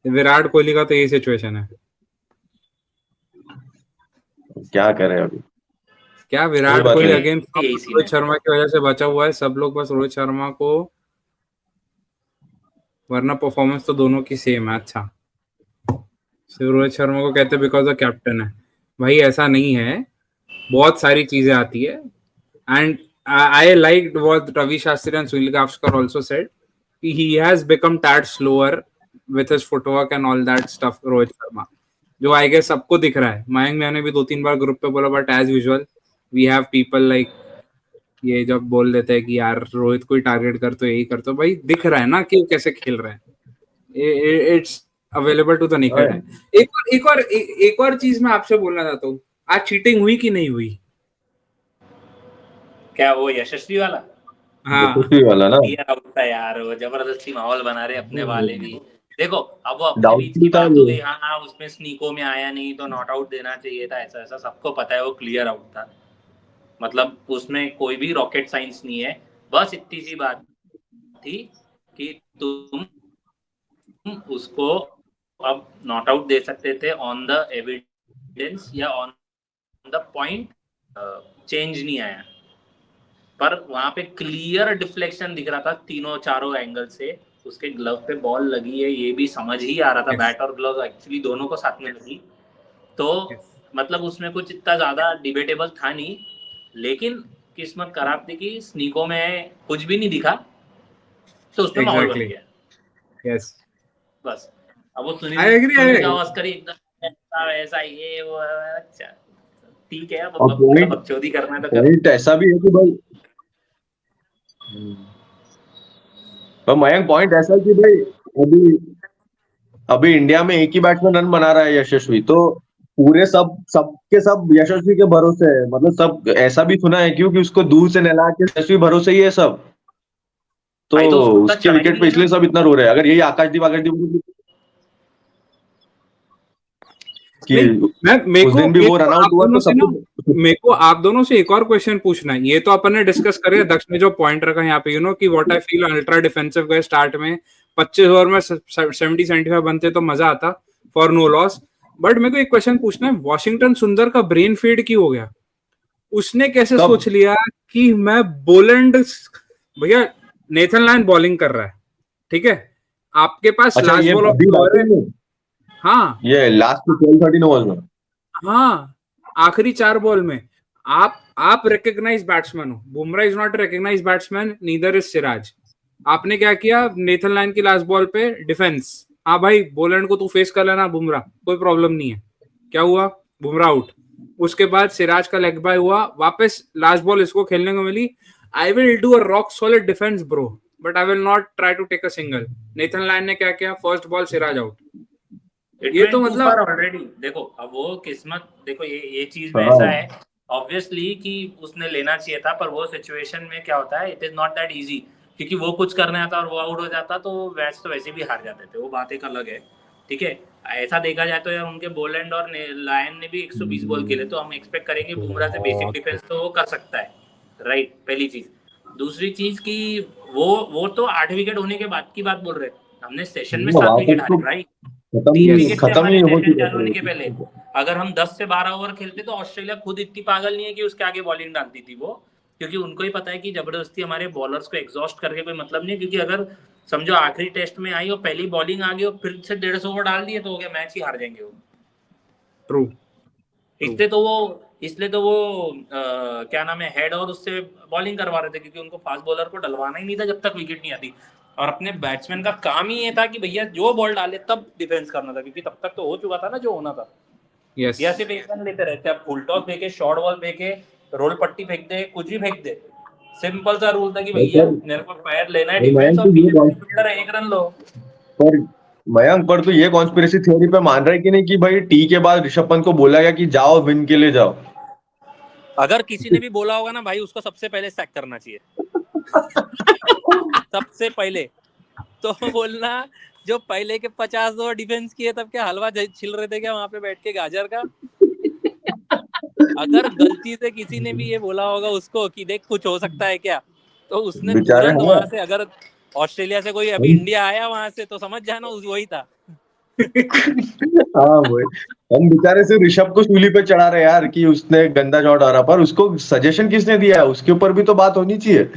Virat Kohli का तो यही सिचुएशन है। क्या करे अभी, क्या कोई विराट बात कोहली नहीं। अगेंस्ट यही सीन रोहित है। शर्मा की वजह से बचा हुआ है, सब लोग बस रोहित शर्मा को, वरना परफॉर्मेंस तो दोनों की सेम है। अच्छा, सिर्फ रोहित शर्मा को कहते बिकॉज ऑफ कैप्टन है, भाई ऐसा नहीं है, बहुत सारी चीजें आती है। And I like what Ravi Shastri and Sunil Gavaskar also said कि he has become tad slower with his footwork and all that stuff, Rohit Sharma, जो आई गेस सबको दिख रहा है। मयंक मैंने भी 2-3 बार ग्रुप पे बोला, but as usual we have people like ये जब बोल देते हैं कि यार रोहित को ही टारगेट कर, तो यही कर, तो भाई दिख रहा है ना कि वो कैसे खेल रहा है, it's available to the naked है। एक और चीज मैं आपसे बोलना चाहता हूँ, आज चीटिंग हुई कि नहीं हुई? क्या वो यशस्वी वाला हाँ, यशस्वी वाला ना, क्लियर आउट था यार, वो जबरदस्ती माहौल बना रहे अपने वाले भी। देखो अब वो अपने बीच की डाउटफुल था बात हो वो। गई, हाँ हाँ उसमें स्नीको में आया नहीं तो नॉट आउट देना चाहिए था, ऐसा ऐसा सबको पता है, वो क्लियर आउट था। मतलब उसमें कोई भी रॉकेट साइंस नहीं है, बस इतनी सी बात थी कि तुम उसको अब नॉट आउट दे सकते थे ऑन द एविडेंस या ऑन द पॉइंट, चेंज नहीं आया। पर वहां पे क्लियर डिफ्लेक्शन दिख रहा था तीनों चारों एंगल से, उसके ग्लव पे बॉल लगी है ये भी समझ ही आ रहा था, yes, बैट और ग्लव एक्चुअली दोनों को साथ में लगी। तो yes, मतलब उसमें कुछ इतना ज्यादा डिबेटेबल था नहीं, लेकिन किस्मत खराब थी कि स्नीको में कुछ भी नहीं दिखा, तो उसमें माहौल बन exactly, गया yes. बस। अब वो I सुनील agree, सुनील गावस्कर ही एकदम ऐसा वैसा ये वो, अच्छा ठीक है, और अब मतलब पॉइंट बकचोदी करना है तो करो। पॉइंट ऐसा भी है कि भाई, पर मयंक पॉइंट ऐसा है कि भाई अभी अभी इंडिया में एक ही बैट्समैन रन बना रहा है यशस्वी, तो पूरे सब यशस्वी के भरोसे है। मतलब सब ऐसा भी सुना है क्योंकि उसको दूर से नहला के यशस्वी भरोसे ही है सब, तो भाई तो उसको उतना उसके चढ़ाई विकेट नहीं पे है ना। इसलिए सब इतना रो रहे हैं। अगर यही आकाशदीप कि नहीं, उस दिन भी वो रन आउट हुआ तो सब कुछ। मेरे को आप दोनों से एक और क्वेश्चन पूछना है। ये तो अपन ने डिस्कस करे, दक्ष ने जो पॉइंट रखा यहाँ पे, कि what I feel ultra defensive गए स्टार्ट में, 25 ओवर में 70-75 बनते तो मजा आता फॉर नो लॉस। बट मेरे को एक क्वेश्चन पूछना है, वॉशिंगटन सुंदर का ब्रेन फेड क्यों हो गया? उसने कैसे कब? सोच लिया कि मैं बोलैंड, भैया नेथन लायन बॉलिंग कर रहा है, ठीक है, आपके पास अच्छा, लास्ट ये बॉल ऑफ अभी द ओवर है। बैटिंग में, हाँ ये लास्ट 12-13 ओवर्स में। हाँ, आखिरी 4 बॉल में आप रिकग्नाइज बैट्समैन हो, Bumrah is not recognise batsman, neither is Siraj. आपने क्या किया, नेथन लाइन की लास्ट बॉल पे डिफेंस, हाँ भाई बोलैंड को तू फेस कर लेना बुमराह, कोई प्रॉब्लम नहीं है। क्या हुआ, बुमराह आउट। उसके बाद सिराज का लेग बाय हुआ, वापस लास्ट बॉल इसको खेलने को मिली, I will do a rock solid defence bro, but I will not try to take a single. Nathan Lyon ने क्या किया, first ball Siraj out. It ये तो वेंट टू मतलब फार ऑलरेडी। देखो अब वो किस्मत, देखो ये चीज में हाँ, ऐसा है ऑब्वियसली कि उसने लेना चाहिए था, पर वो सिचुएशन में क्या होता है, it is not that easy, क्योंकि वो कुछ करने आता और वो आउट हो जाता तो मैच तो वैसे भी हार जाते थे, वो बात एक अलग है। ठीक है, ऐसा देखा जाए तो यार उनके बोलैंड और लायन ने भी 120 बॉल खेले, तो हम एक्सपेक्ट करेंगे बुमराह से बेसिक डिफेंस तो वो कर सकता है, राइट, पहली चीज। दूसरी चीज की वो तो 8 विकेट होने के बाद की बात बोल रहे हैं, हमने सेशन में 7 वहां विकेट तक तो हारे भाई, खत्म 3 ही यस, विकेट थे खत्म ही हमारे हो सेशन चुका चालू होने के पहले। था। अगर हम 10 से 12 ओवर खेलते तो ऑस्ट्रेलिया खुद इतनी पागल नहीं है कि उसके आगे बॉलिंग डालती थी वो, क्योंकि उनको ही पता है कि जबरदस्ती हमारे बॉलर्स को एग्जॉस्ट करके कोई मतलब नहीं है, क्योंकि अगर समझो आखिरी टेस्ट में आई और पहली बॉलिंग आ गई और फिर से 150 ओवर डाल दिए तो हो गया, मैच ही हार जाएंगे वो। ट्रू ट्रू, इसलिए तो वो क्या नाम है, हेड और उससे बॉलिंग करवा रहे थे, क्योंकि उनको फास्ट बॉलर को डलवाना ही नहीं था जब तक विकेट नहीं आती। और अपने बैट्समैन का काम ही ये था कि भैया जो बॉल डाले तब डिफेंस करना था, क्योंकि तब तक तो हो चुका था ना जो होना था। यस या सिर्फ एक रन लेते रहते, अब फुल टॉस फेंके, शॉर्ट बॉल फेंके, रोल पट्टी फेंक दे, कुछ भी फेंक दे, सिंपल सा रूल था कि भैया मेरे को फायर लेना है डिफेंस, और पीछे फील्डर है, 1 रन लो। पर मयंक, पर तू ये कॉन्स्पिरेसी थ्योरी पे मान रहा है कि नहीं कि भाई टी के बाद ऋषभ पंत को बोला गया कि जाओ विन के लिए जाओ? अगर किसी ने भी बोला होगा ना भाई, उसको सबसे पहले सैक करना चाहिए। सबसे पहले तो बोलना, जो पहले के 50 ओवर डिफेंस किए तब क्या हलवा छिल रहे थे क्या वहां पे बैठ के गाजर का? अगर गलती से किसी ने भी ये बोला होगा उसको कि देख कुछ हो सकता है क्या, तो उसने बेचारे तुरंत हैं। वहां से, अगर ऑस्ट्रेलिया से कोई अभी इंडिया आया वहां से, तो समझ जाना वही था। हाँ भाई, हम बेचारे से ऋषभ को सूली पे चढ़ा रहे यार कि उसने गंदा शॉट आ रहा, पर उसको सजेशन किसने दिया है उसके ऊपर भी तो बात होनी चाहिए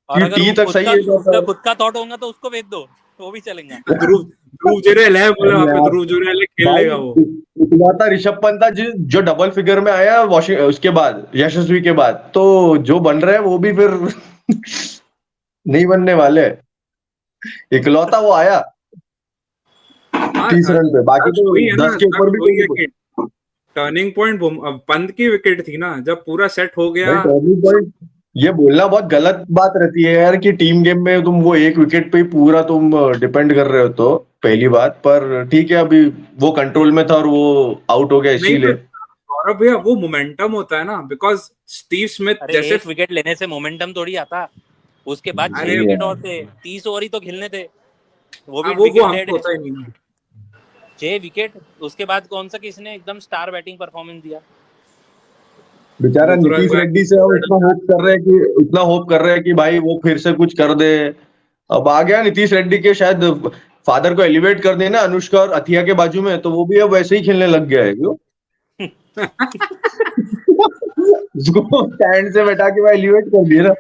और कि अगर टी वो तक सही है उसका खुद का थॉट होगा तो उसको भेज दो, वो भी चलेगा। ध्रुव जुरैल है, बोले वहां पे ध्रुव जुरैल खेल भाई लेगा वो। इकलौता ऋषभ पंत था जो डबल फिगर में आया उसके बाद, यशस्वी के बाद, तो जो बन रहे हैं वो भी फिर नहीं बनने वाले। इकलौता वो आया 30 रन पे, बाकी तो वही है 10 ना, के ऊपर भी वही है कोई। कि टर्निंग पॉइंट पंत की विकेट थी ना, जब पूरा सेट हो गया। भाई टर्निंग पॉइंट ये बोलना बहुत गलत बात रहती है यार कि टीम गेम में तुम वो एक विकेट पे ही पूरा तुम डिपेंड कर रहे हो, तो पहली बात। पर ठीक है, अभी वो कंट्रोल में था और वो आउट हो गया नहीं इसीलिए। गौरव भैया, वो मोमेंटम होता है ना, बिकॉज स्टीव स्मिथ अरे जैसे एक विकेट लेने से मोमेंटम थोड़ी आता, उसके बाद 6 अरे विकेट और थे, 30 ओवर ही तो खेलने थे, वो भी वो विकेट डेड हमको है। होता ही नहीं ना। 6 विकेट, उसके बाद कौन सा किसने एकदम स्टार बैटिंग परफॉर्मेंस दिया? बेचारा ऋतुराज नीतीश रेड्डी से हम गायकवाड़। इतना होप कर रहे हैं कि भाई वो फिर से कुछ कर दे। अब आ गया नीतीश रेड्डी के शायद फादर को एलिवेट कर देना अनुष्का और अथिया के बाजू में, तो वो भी अब वैसे ही खेलने लग गया है। क्यों उसको स्टैंड से बैठा के भाई एलिवेट कर दिया ना।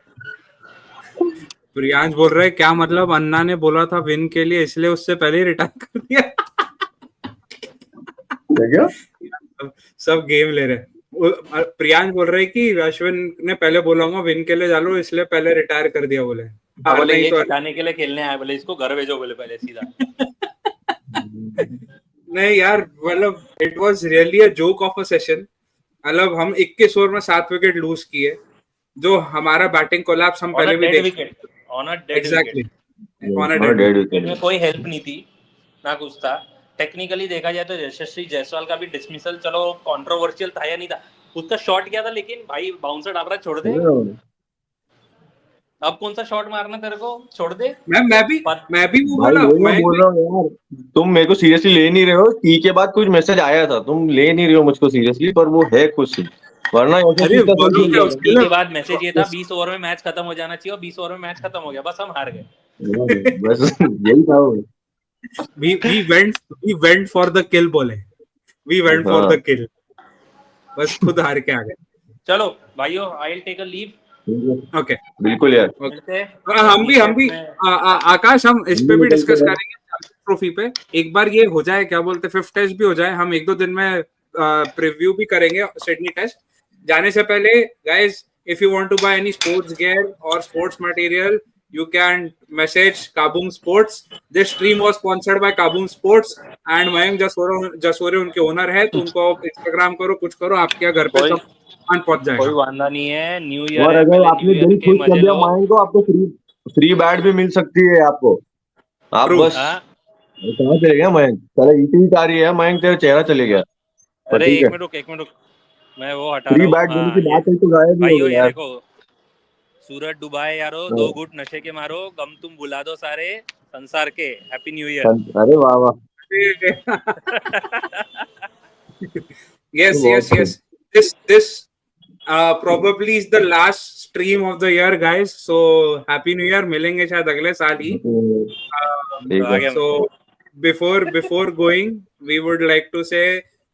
प्रियांश बोल रहे हैं क्या मतलब, अन्ना ने बोला था विन के लिए इसलिए उससे पहले ही रिटायर कर दिया। क्या सब गेम ले रहे हैं। प्रियांश बोल रहे हैं कि अश्विन ने पहले बोला होगा विन के लिए डालो, इसलिए पहले रिटायर कर दिया। बोले बोले नहीं ये तो जिताने के लिए खेलने आए, बोले इसको घर भेजो, बोले पहले सीधा। नहीं यार, मतलब it was really a joke of a session. मतलब हम 21 ओवर में 7 विकेट लूज किए, जो हमारा बैटिंग कोलैप्स हम पहले भी देख wicket, on a dead exactly wicket, on a dead wicket. में कोई हेल्प नहीं थी ना कुछ था। टेक्निकली देखा जाए तो यशस्वी जायसवाल का भी डिसमिसल चलो कंट्रोवर्शियल था या नहीं था, उसका शॉट क्या था, लेकिन भाई बाउंसर डाल रहा, छोड़ दे। अब कौन सा शॉट मारना तेरे को, छोड़ दे। मैं भी वो भाई बोला वही मैं मैं बोल रहा हूँ यार, तुम मेरे को सीरियसली ले नहीं रहे हो। टी के बाद कुछ मैसेज आया था, तुम ले नहीं रहे हो मुझको सीरियसली, पर वो है खुश, वरना अरे यशस्वी तो सही वरुण खेल है रहा उसके टी लिए। के बाद मैसेज ये था 20 ओवर में मैच खत्म हो जाना चाहिए, और 20 ओवर में मैच खत्म हो गया, बस हम हार गए। था। बस यही था वो। we went for the kill, बोले we went for हाँ the kill, बस खुद हार के आ गए। चलो भाइयों, I will take a leave. Okay बिल्कुल यार। मिलते हैं हम भी आकाश, हम इस पे भी डिस्कस बिल्कुल। करेंगे ट्रॉफी पे। एक बार ये हो जाए, क्या बोलते, 5th टेस्ट भी हो जाए, हम 1-2 दिन में प्रीव्यू भी करेंगे सिडनी टेस्ट जाने से पहले। Guys, if you want to buy any sports gear or sports material, you can message Kaboom Sports. This stream was sponsored by Kaboom Sports and Mayank जसोरे उनके ओनर है, तो उनको इंस्टाग्राम करो, कुछ करो, आपके घर पे सब सामान पहुंच कोई जाएगा। वांदा नहीं है, न्यू ईयर और है, अगर पहले न्यू आपने ईयर दिल के खुश कर मजे दिया लो। माइंड को, आपको फ्री बैट भी मिल सकती है आपको। आप True. बस हाँ, कहाँ चले गया मयंक? चलो ईटिंग आ रही है मयंक, तेरा चेहरा चले गया। पर अरे ठीक है, एक मिनट रुक, मैं वो हटा फ्री रहा हूँ। बैट देने हाँ की ये बात है तो गायब ही हो भाइयों, गया ये यार। देखो, सूरज डुबाए यारो, हाँ। 2 घूंट नशे के मारो, गम तुम भुला दो सारे संसार के, हैप्पी न्यू ईयर। अरे वाह वाह। yes. This probably is the last stream of the year, guys. So happy new year. मिलेंगे शायद अगले साल ही। ठीक है। आगे So before going, we would like to say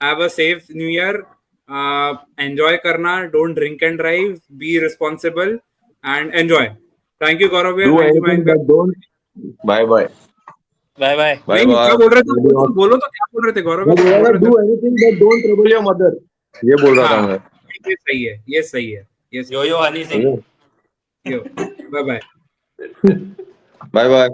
have a safe new year. Enjoy करना, don't drink and drive, be responsible and enjoy. Thank you Gaurav भैया, Do thank you anything Mayank भैया। but don't. Bye bye. Bye bye. Bye नहीं, क्या bye. बोल रहे थे, बोलो तो क्या बोल रहे थे गौरव मैं भैया, बोल कुछ रहा बोल था रहे do थे। anything but don't trouble your mother, ये बोल रहा था हाँ, मैं। ये सही है, ये सही है, ये सही यो यो हनी सिंह। है। Yo, bye bye. Bye bye.